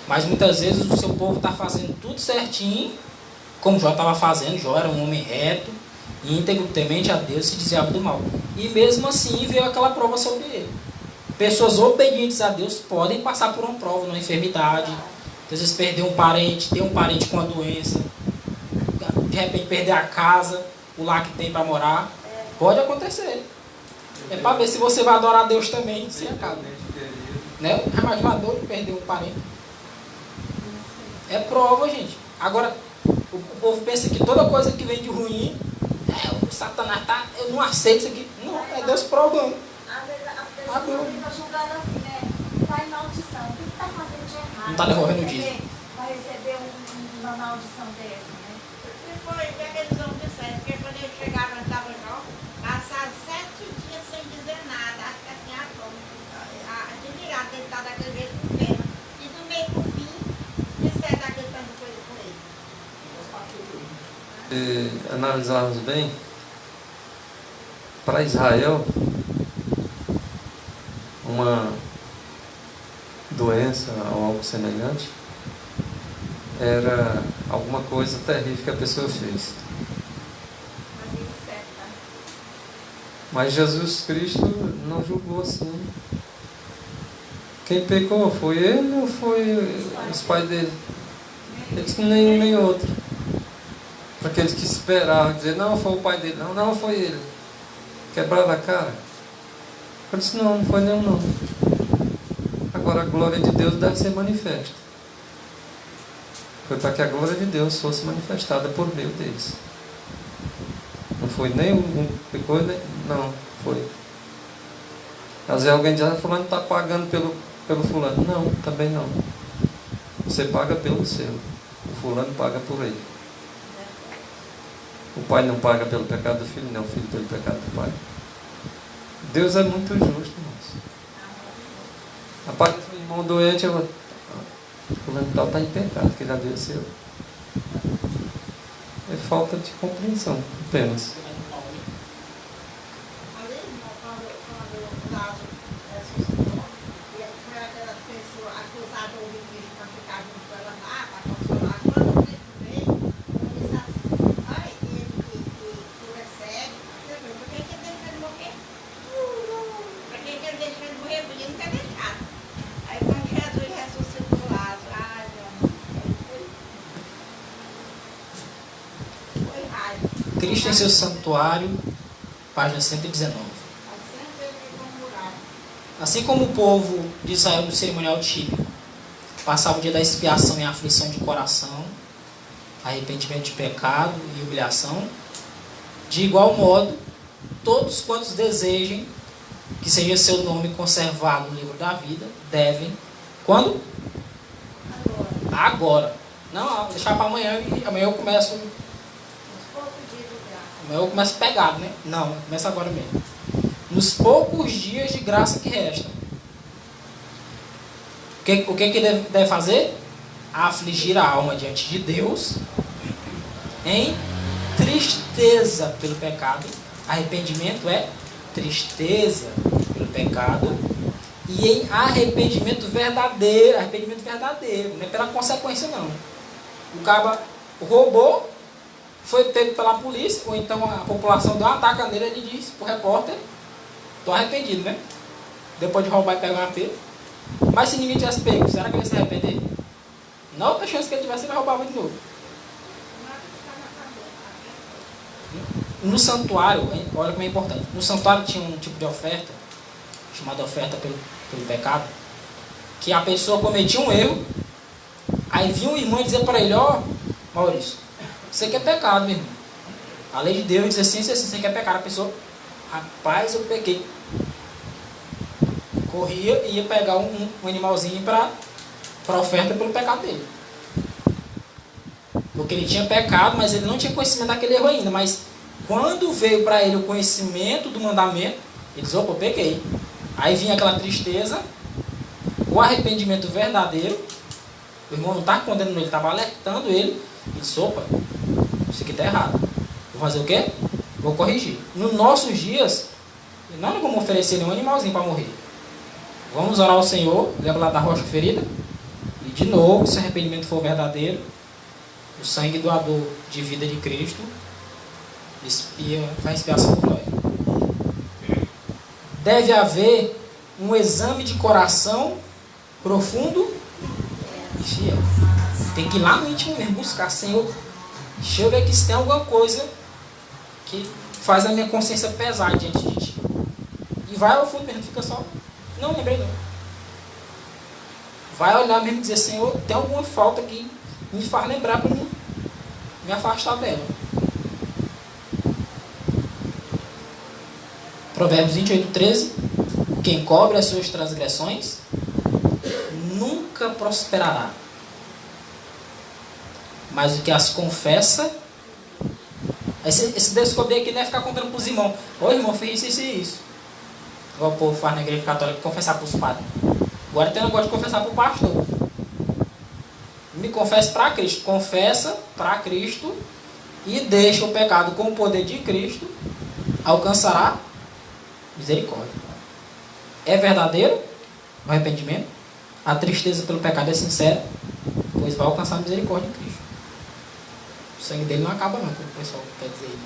Mas muitas vezes o seu povo está fazendo tudo certinho, como Jó estava fazendo. Jó era um homem reto, íntegro, temente a Deus, se desviava do mal. E mesmo assim veio aquela prova sobre ele. Pessoas obedientes a Deus podem passar por uma prova, uma enfermidade. Às vezes perder um parente, ter um parente com a doença. De repente perder a casa, o lar que tem para morar. Pode acontecer. É para ver se você vai adorar a Deus também, se acaba. Né? Imagina a dor de perder um parente. É prova, gente. Agora, o povo pensa que toda coisa que vem de ruim, o Satanás tá, eu não aceito isso aqui. Não, é Deus provando. Às vezes as pessoas ficam julgando assim, né? Tá em maldição. O que está fazendo de errado? Não está devolvendo o dízimo. Vai receber uma maldição dessa, né? E foi o que aqueles homens disseram, porque quando eles chegaram, estavam já, passaram 7 dias sem dizer nada. Acho que assim, admirado ele estar daquele jeito com pena. E do meio pro fim, disseram daquele tanto de coisa com ele. Se analisarmos bem, para Israel, uma doença ou algo semelhante era alguma coisa terrível que a pessoa fez. Mas Jesus Cristo não julgou assim. Quem pecou foi ele ou foi os pais dele? Ele disse nenhum nem outro. Para aqueles que esperavam dizer, não, foi o pai dele, não, não foi ele. Quebraram a cara. Eu disse, não, não foi nenhum não. Agora a glória de Deus deve ser manifesta. Foi para que a glória de Deus fosse manifestada por meio deles. Não foi nem um pecou, nem, não, foi. Às vezes alguém diz, fulano está pagando pelo fulano. Não, também não. Você paga pelo seu. O fulano paga por ele. O pai não paga pelo pecado do filho, nem o filho pelo pecado do pai. Deus é muito justo, irmãos. Aparece um irmão doente, eu vou... Fulano tal está em pecado, que ele adoeceu. É falta de compreensão, apenas. Ali, quando o Lázaro ressuscitou, e foi aquelas pessoas acusadas ou vítimas para ficar junto com ela lá, para consolar. Quando ele veio, ele disse assim, ai, ele que é cego, você viu, por que ele deixou ele morrer? Por que ele deixou ele morrer? Podia não ter deixado. Aí quando Jesus ressuscitou Lázaro, ai, meu amor, foi raiva. Cristo em seu santuário, página 119. Assim como o povo de Israel no cerimonial típico passava o dia da expiação em aflição de coração, arrependimento de pecado e humilhação, de igual modo, todos quantos desejem que seja seu nome conservado no livro da vida, devem, quando? Agora. Não, vou deixar para amanhã e amanhã eu começo. Amanhã eu começo pegado, né? Não, começa agora mesmo. Nos poucos dias de graça que restam. O que deve fazer? Afligir a alma diante de Deus em tristeza pelo pecado. Arrependimento é tristeza pelo pecado. E em arrependimento verdadeiro. Arrependimento verdadeiro, não é pela consequência não. O cara roubou, foi pego pela polícia, ou então a população deu um ataque nele, ele disse pro repórter, estou arrependido, né? Depois de roubar e pegar uma pena. Mas se ninguém tivesse pego, será que ele ia se arrepender? Na outra chance que ele tivesse, ele roubava de novo. No santuário, olha como é importante, no santuário tinha um tipo de oferta, chamada oferta pelo pecado, que a pessoa cometia um erro, aí vinha um irmão e dizia para ele, ó, Maurício, você quer pecado, meu irmão. A lei de Deus diz assim, você quer pecar. A pessoa, rapaz, eu pequei. Corria e ia pegar um animalzinho para oferta pelo pecado dele. Porque ele tinha pecado, mas ele não tinha conhecimento daquele erro ainda. Mas quando veio para ele o conhecimento do mandamento, ele disse, opa, eu pequei. Aí vinha aquela tristeza, o arrependimento verdadeiro. O irmão não estava condenando ele, estava alertando ele. Ele disse, opa, isso aqui está errado. Vou fazer o quê? Vou corrigir. Nos nossos dias, nós não vamos oferecer nenhum animalzinho para morrer. Vamos orar ao Senhor, leva lá da rocha ferida. E de novo, se o arrependimento for verdadeiro, o sangue doador de vida de Cristo faz expiação por nós. Deve haver um exame de coração profundo e fiel. Tem que ir lá no íntimo mesmo, buscar, Senhor, deixa eu ver aqui se tem alguma coisa que faz a minha consciência pesar diante de Ti. E vai ao fundo mesmo, fica só, não lembrei não. vai olhar mesmo e dizer, Senhor, tem alguma falta que me faz lembrar para mim me afastar dela. Provérbios 28:13. Quem cobre as suas transgressões nunca prosperará, mas o que as confessa. Esse descobrir aqui não é ficar contando para os irmãos. Ô irmão, fez isso e isso. Igual o povo faz na igreja católica, confessar para os padres. Agora tem um negócio de confessar para o pastor. Me confessa para Cristo. Confessa para Cristo e deixa o pecado com o poder de Cristo, alcançará misericórdia. É verdadeiro o arrependimento? A tristeza pelo pecado é sincera, pois vai alcançar misericórdia em Cristo. O sangue dele não acaba não, como o pessoal quer dizer aí.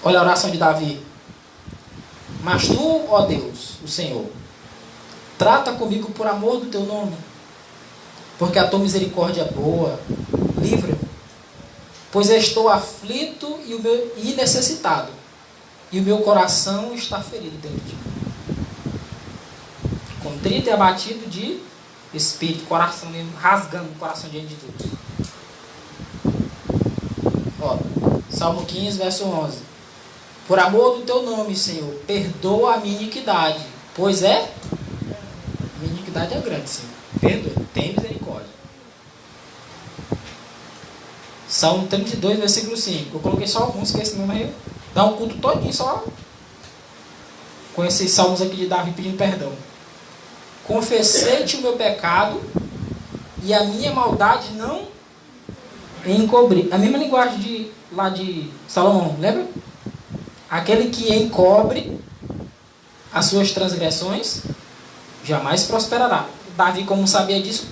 Olha a oração de Davi. Mas tu, ó Deus, o Senhor, trata comigo por amor do teu nome, porque a tua misericórdia é boa. Livra-me, pois eu estou aflito e necessitado, e o meu coração está ferido dentro de mim. Contrito e abatido de espírito, coração mesmo, rasgando o coração diante de Deus. Ó, Salmo 15, verso 11. Por amor do teu nome, Senhor, perdoa a minha iniquidade, pois minha iniquidade é grande, Senhor. Perdoa, tem misericórdia. Salmo 32, versículo 5. Eu coloquei só alguns, que esse mesmo aí dá um culto todinho só com esses salmos aqui de Davi pedindo perdão. Confessei-te o meu pecado e a minha maldade não encobri. A mesma linguagem lá de Salomão, lembra? Aquele que encobre as suas transgressões jamais prosperará. Davi, como sabia disso,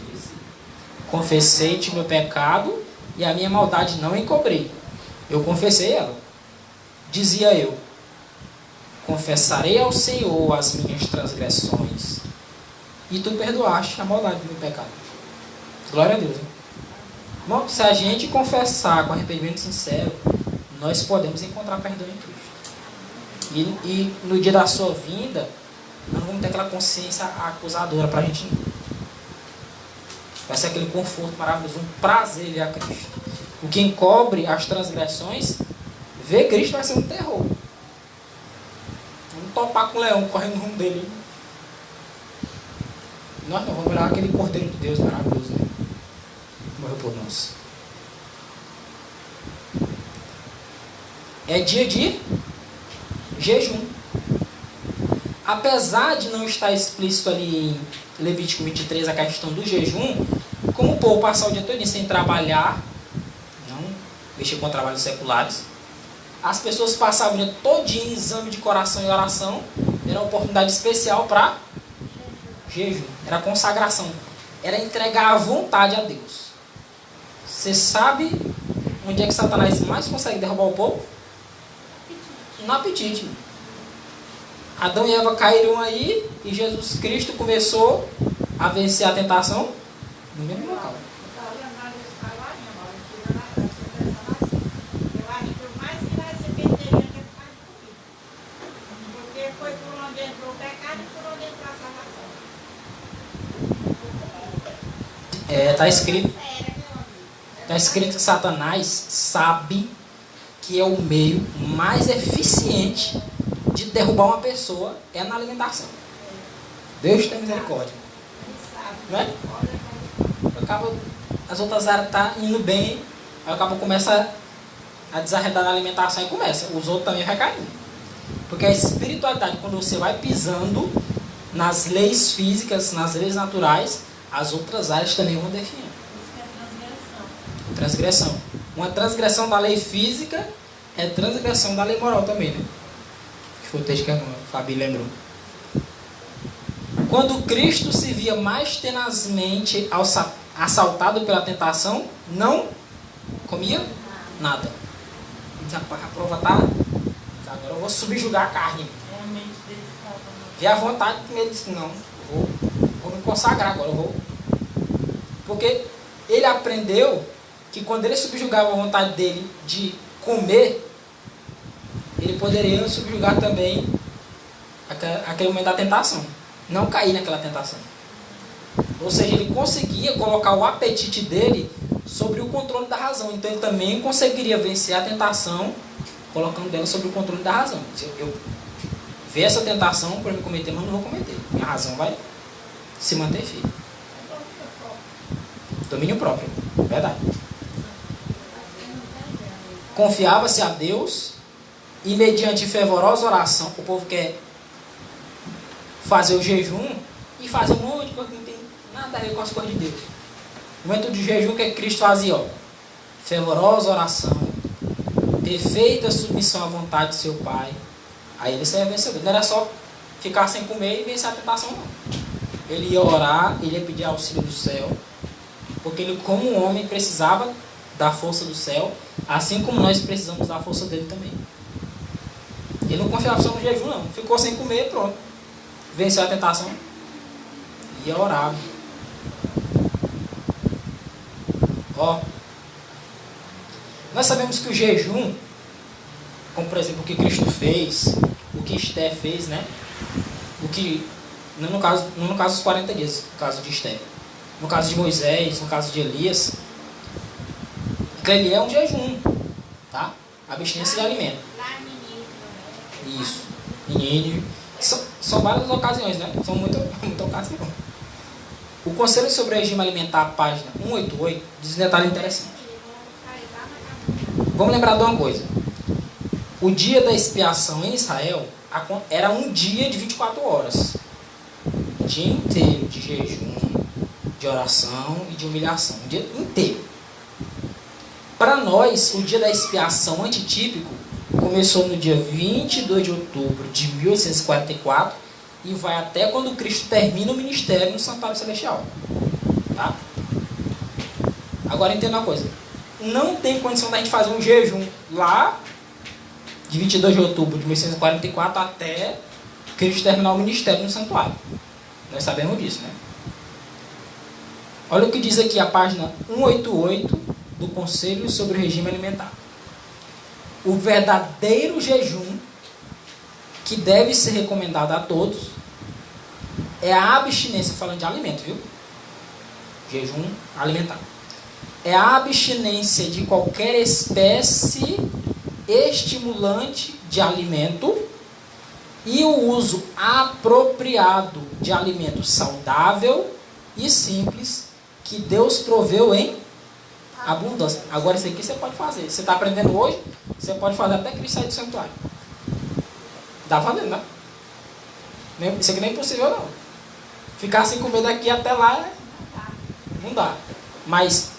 confessei-te o meu pecado e a minha maldade não encobri. Eu confessei ela. Dizia eu, confessarei ao Senhor as minhas transgressões, e tu perdoaste a maldade do meu pecado. Glória a Deus. Hein? Bom, se a gente confessar com arrependimento sincero, nós podemos encontrar perdão em Cristo. E no dia da sua vinda, nós não vamos ter aquela consciência acusadora para a gente. Vai ser aquele conforto maravilhoso, um prazer ver a Cristo. O que encobre as transgressões, ver Cristo vai ser um terror. Vamos topar com o leão correndo no rumo dele. Nós não vamos olhar aquele Cordeiro de Deus maravilhoso, né? Morreu por nós. É dia de jejum. Apesar de não estar explícito ali em Levítico 23 a questão do jejum, como o povo passar o dia todo sem trabalhar, não mexer com trabalhos seculares, as pessoas passavam o dia todo em exame de coração e oração. Era uma oportunidade especial para jejum, era consagração, era entregar a vontade a Deus. Você sabe onde é que Satanás mais consegue derrubar o povo? No apetite. Adão e Eva caíram aí e Jesus Cristo começou a vencer a tentação no mesmo local. Eu acho que o mais que vai se perder é que faz comigo. Porque foi por onde entrou o pecado e por onde entrou a salvação. Está escrito que Satanás sabe que é o meio mais eficiente de derrubar uma pessoa é na alimentação. Deus tem misericórdia. Não é? As outras áreas estão indo bem, aí o cabo começa a desarredar na alimentação e começa. Os outros também vai caindo. Porque a espiritualidade, quando você vai pisando nas leis físicas, nas leis naturais, as outras áreas também vão definir. Isso é transgressão. Transgressão. Uma transgressão da lei física é transgressão da lei moral também, né? Que foi o texto que a Fabi lembrou. Quando Cristo se via mais tenazmente assaltado pela tentação, não comia nada. A prova tá. Agora eu vou subjugar a carne. Realmente dele estava. Vi a vontade que ele disse, não, vou me consagrar agora, eu vou. Porque ele aprendeu que quando ele subjugava a vontade dele de comer, ele poderia subjugar também aquele momento da tentação. Não cair naquela tentação. Ou seja, ele conseguia colocar o apetite dele sobre o controle da razão. Então ele também conseguiria vencer a tentação colocando ela sobre o controle da razão. Se eu ver essa tentação para me cometer, mas não vou cometer. Minha razão vai se manter firme. Domínio próprio. Verdade. Confiava-se a Deus e mediante fervorosa oração, o povo quer fazer o jejum e fazer um monte de coisa que não tem nada a ver com as coisas de Deus. No momento de jejum, o que Cristo fazia? Ó, fervorosa oração, perfeita submissão à vontade de seu Pai. Aí ele seria vencedor. Não era só ficar sem comer e vencer a tentação, não. Ele ia orar, ele ia pedir auxílio do céu, porque ele, como um homem, precisava da força do céu, assim como nós precisamos da força dele também. Ele não confiava só no jejum, não. Ficou sem comer, pronto. Venceu a tentação. Ia orar. Ó. Nós sabemos que o jejum, como por exemplo o que Cristo fez, o que Esté fez, né? O que, não no caso dos 40 dias, no caso de Esté. No caso de Moisés, no caso de Elias, ele é um jejum, tá? Abstinência de alimento. Isso. Nínive. São várias ocasiões, né? São muitas ocasiões. O Conselho sobre o Regime Alimentar, página 188, diz um detalhe interessante. Vamos lembrar de uma coisa. O dia da expiação em Israel era um dia de 24 horas. Um dia inteiro de jejum, de oração e de humilhação. Um dia inteiro. Para nós, o dia da expiação antitípico começou no dia 22 de outubro de 1844 e vai até quando Cristo termina o ministério no Santuário Celestial. Tá? Agora entenda uma coisa. Não tem condição da gente fazer um jejum lá de 22 de outubro de 1844 até Cristo terminar o ministério no Santuário. Nós sabemos disso, né? Olha o que diz aqui a página 188 do Conselho sobre o Regime Alimentar. O verdadeiro jejum que deve ser recomendado a todos é a abstinência, falando de alimento, viu? Jejum alimentar. É a abstinência de qualquer espécie estimulante de alimento e o uso apropriado de alimento saudável e simples que Deus proveu em abundância. Agora isso aqui você pode fazer. Você está aprendendo hoje, você pode fazer até Cristo sair do santuário. Dá fazendo, né? Isso aqui nem é impossível, não. Ficar sem comer daqui até lá, não dá. Mas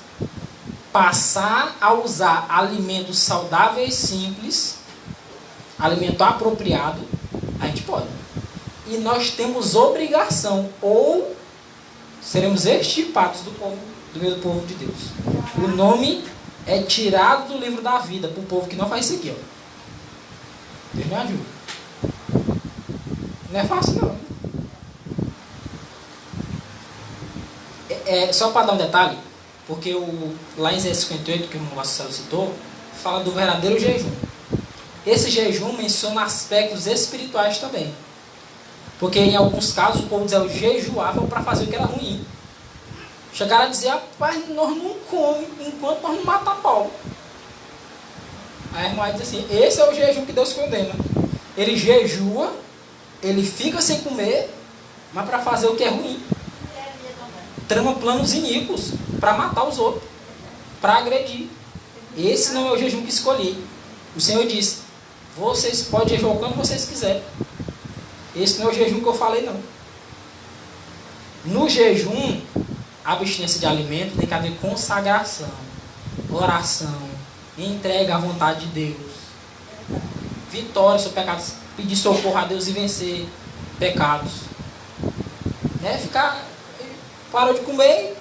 passar a usar alimentos saudáveis simples, alimento apropriado, a gente pode. E nós temos obrigação, ou seremos extirpados do meio do povo de Deus. O nome é tirado do livro da vida para o povo que não faz isso aqui, ó. Deus me ajuda. Não é fácil, não. Só para dar um detalhe, porque lá em Isaías 58, que o Marcelo citou, fala do verdadeiro jejum. Esse jejum menciona aspectos espirituais também. Porque em alguns casos o povo de Israel jejuava para fazer o que era ruim. Chegaram a dizer, rapaz, nós não comemos enquanto nós não matar Paulo. Aí a irmã diz assim, esse é o jejum que Deus condena. Ele jejua, ele fica sem comer, mas para fazer o que é ruim. Trama planos iníquos para matar os outros, para agredir. Esse não é o jejum que escolhi. O Senhor disse, vocês podem jejuar quando vocês quiserem. Esse não é o jejum que eu falei, não. No jejum, a abstinência de alimento tem que haver consagração, oração, entrega à vontade de Deus, vitória sobre pecados, pedir socorro a Deus e vencer pecados. Né? Parou de comer,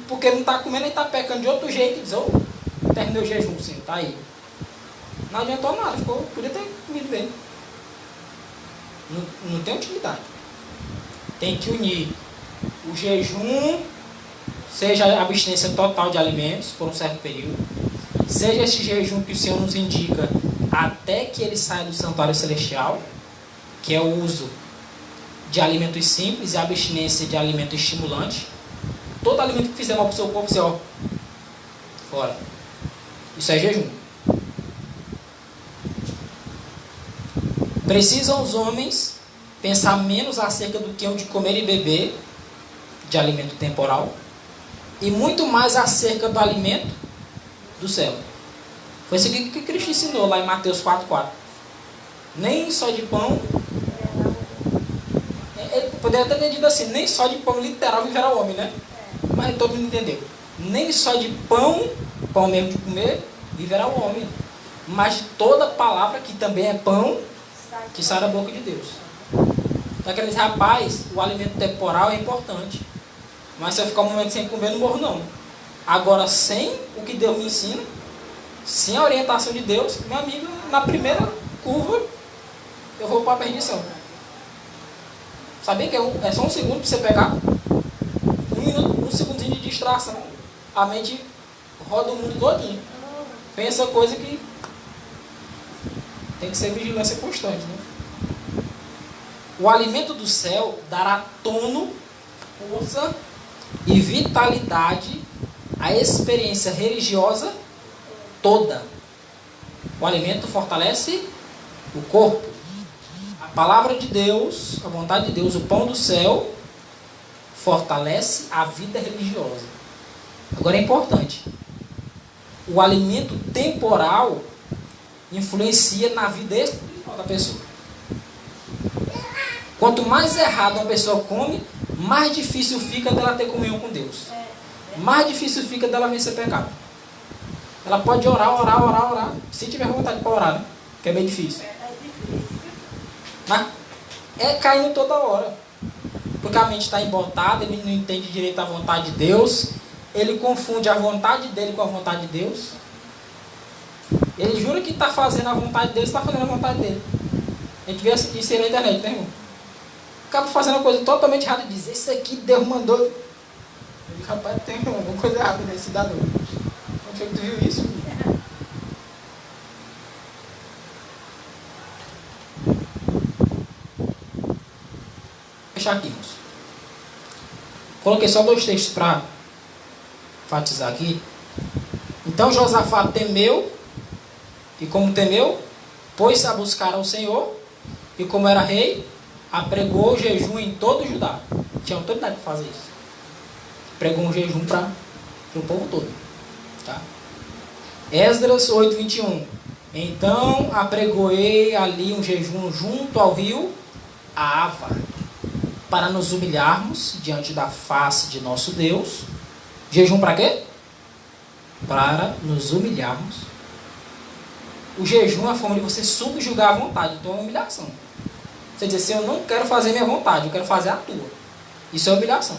porque não está comendo e está pecando de outro jeito, e diz, terminei o jejum, Senhor, está aí. Não adiantou nada, podia ter comido bem. Não tem utilidade. Tem que unir o jejum, seja a abstinência total de alimentos por um certo período, seja esse jejum que o Senhor nos indica até que ele saia do santuário celestial, que é o uso de alimentos simples e abstinência de alimento estimulante. Todo alimento que fizer mal para o seu corpo, você, ó, fora. Isso é jejum. Precisam os homens pensar menos acerca do que de comer e beber, de alimento temporal, e muito mais acerca do alimento do céu. Foi isso que Cristo ensinou lá em Mateus 4,4. Nem só de pão, ele poderia ter entendido assim, nem só de pão literal viverá o homem, né? Mas todo mundo entendeu. Nem só de pão, pão mesmo de comer, viverá o homem, mas de toda palavra que também é pão, que sai da boca de Deus. Então quer dizer, rapaz, o alimento temporal é importante, mas se eu ficar um momento sem comer, não morro não. Agora, sem o que Deus me ensina, sem a orientação de Deus, meu amigo, na primeira curva, eu vou para a perdição. Sabia que é só um segundo para você pegar? Um segundinho de distração. A mente roda o mundo todinho. Pensa coisa que tem que ser vigilância constante, né? O alimento do céu dará tono, força e vitalidade à experiência religiosa toda. O alimento fortalece o corpo. A palavra de Deus, a vontade de Deus, o pão do céu, fortalece a vida religiosa. Agora é importante. O alimento temporal influencia na vida espiritual da pessoa. Quanto mais errado uma pessoa come, mais difícil fica dela ter comunhão com Deus. Mais difícil fica dela vencer pecado. Ela pode orar. Se tiver vontade para orar, né? Que é bem difícil. Mas é caindo toda hora. Porque a mente está embotada, ele não entende direito a vontade de Deus. Ele confunde a vontade dele com a vontade de Deus. Ele jura que está fazendo a vontade dele, está fazendo a vontade dele. A gente vê isso aí na internet, né, irmão? Acaba fazendo uma coisa totalmente errada e diz, isso aqui Deus mandou. Eu digo, rapaz, tem alguma coisa errada nesse cidadão. Onde foi que tu viu isso? Vou fechar aqui, moço. Coloquei só 2 textos para enfatizar aqui. Então Josafá temeu, e como temeu, pôs-se a buscar ao Senhor, e como era rei, apregou o jejum em todo o Judá. Tinha autoridade para fazer isso. Pregou um jejum para o povo todo. Tá? Esdras 8:21. Então apregoei ali um jejum junto ao rio Ava, para nos humilharmos diante da face de nosso Deus. Jejum para quê? Para nos humilharmos. O jejum é a forma de você subjugar a vontade. Então é uma humilhação. Você diz assim, eu não quero fazer minha vontade, eu quero fazer a tua. Isso é humilhação.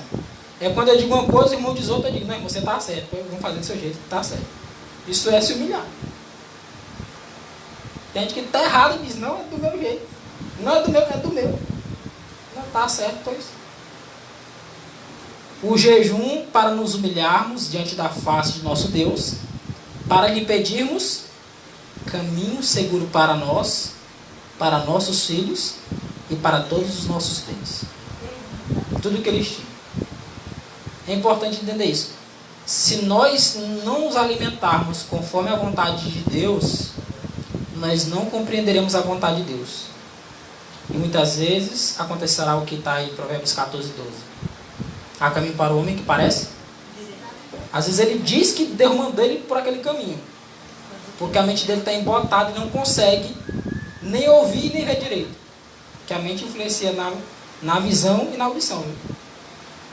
É quando eu digo uma coisa, o irmão diz outra, eu digo, não, você está certo, vamos fazer do seu jeito, está certo. Isso é se humilhar. Tem gente que está errado e diz, não, é do meu jeito. Não é do meu, é do meu. Não está certo, pois. O jejum para nos humilharmos diante da face de nosso Deus, para lhe pedirmos caminho seguro para nós, para nossos filhos e para todos os nossos bens. Tudo que eles tinham. É importante entender isso. Se nós não nos alimentarmos conforme a vontade de Deus, nós não compreenderemos a vontade de Deus. E muitas vezes acontecerá o que está aí em Provérbios 14:12. Há caminho para o homem que parece? Às vezes ele diz que Deus mandou ele por aquele caminho, porque a mente dele está embotada e não consegue nem ouvir nem ver direito. Que a mente influencia na visão e na audição. Viu?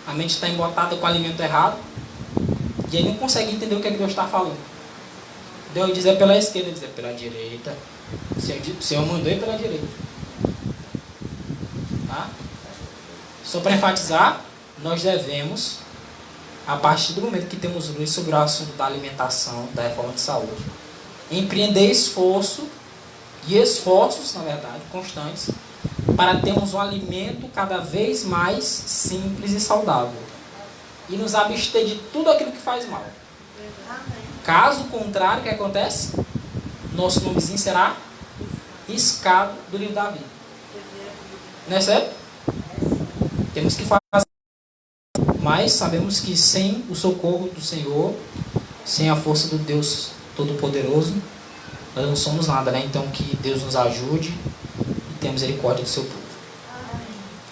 A mente está embotada com o alimento errado e ele não consegue entender o que é que Deus está falando. Deus diz é pela esquerda, ele diz é pela direita. O Senhor mandou ir pela direita. Tá? Só para enfatizar, nós devemos, a partir do momento que temos luz sobre o assunto da alimentação, da reforma de saúde, empreender esforços, na verdade, constantes, para termos um alimento cada vez mais simples e saudável. E nos abster de tudo aquilo que faz mal. Caso contrário, o que acontece? Nosso nomezinho será riscado do livro da vida. Não é certo? temos que fazer, mas sabemos que sem o socorro do Senhor, sem a força do Deus Todo-Poderoso, nós não somos nada, né? Então que Deus nos ajude e tenha misericórdia do seu povo.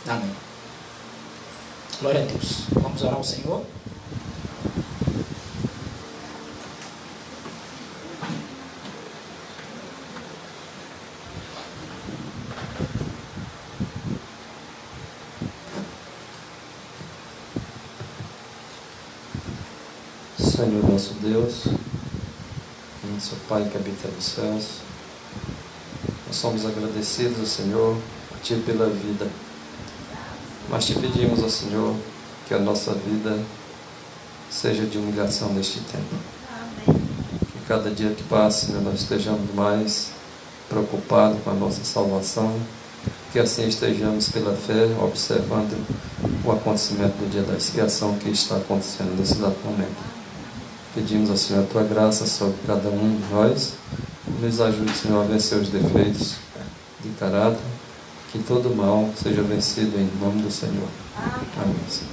Amém. Glória a Deus. Vamos orar ao Senhor. Senhor nosso Deus, nosso Pai que habita nos céus, nós somos agradecidos ao Senhor, a Ti pela vida, mas Te pedimos ao Senhor que a nossa vida seja de humilhação neste tempo. Que cada dia que passe, nós estejamos mais preocupados com a nossa salvação, que assim estejamos pela fé observando o acontecimento do dia da expiação que está acontecendo nesse exato momento. Pedimos ao Senhor a Tua graça sobre cada um de nós. Nos ajude, Senhor, a vencer os defeitos de caráter. Que todo mal seja vencido em nome do Senhor. Amém, Senhor.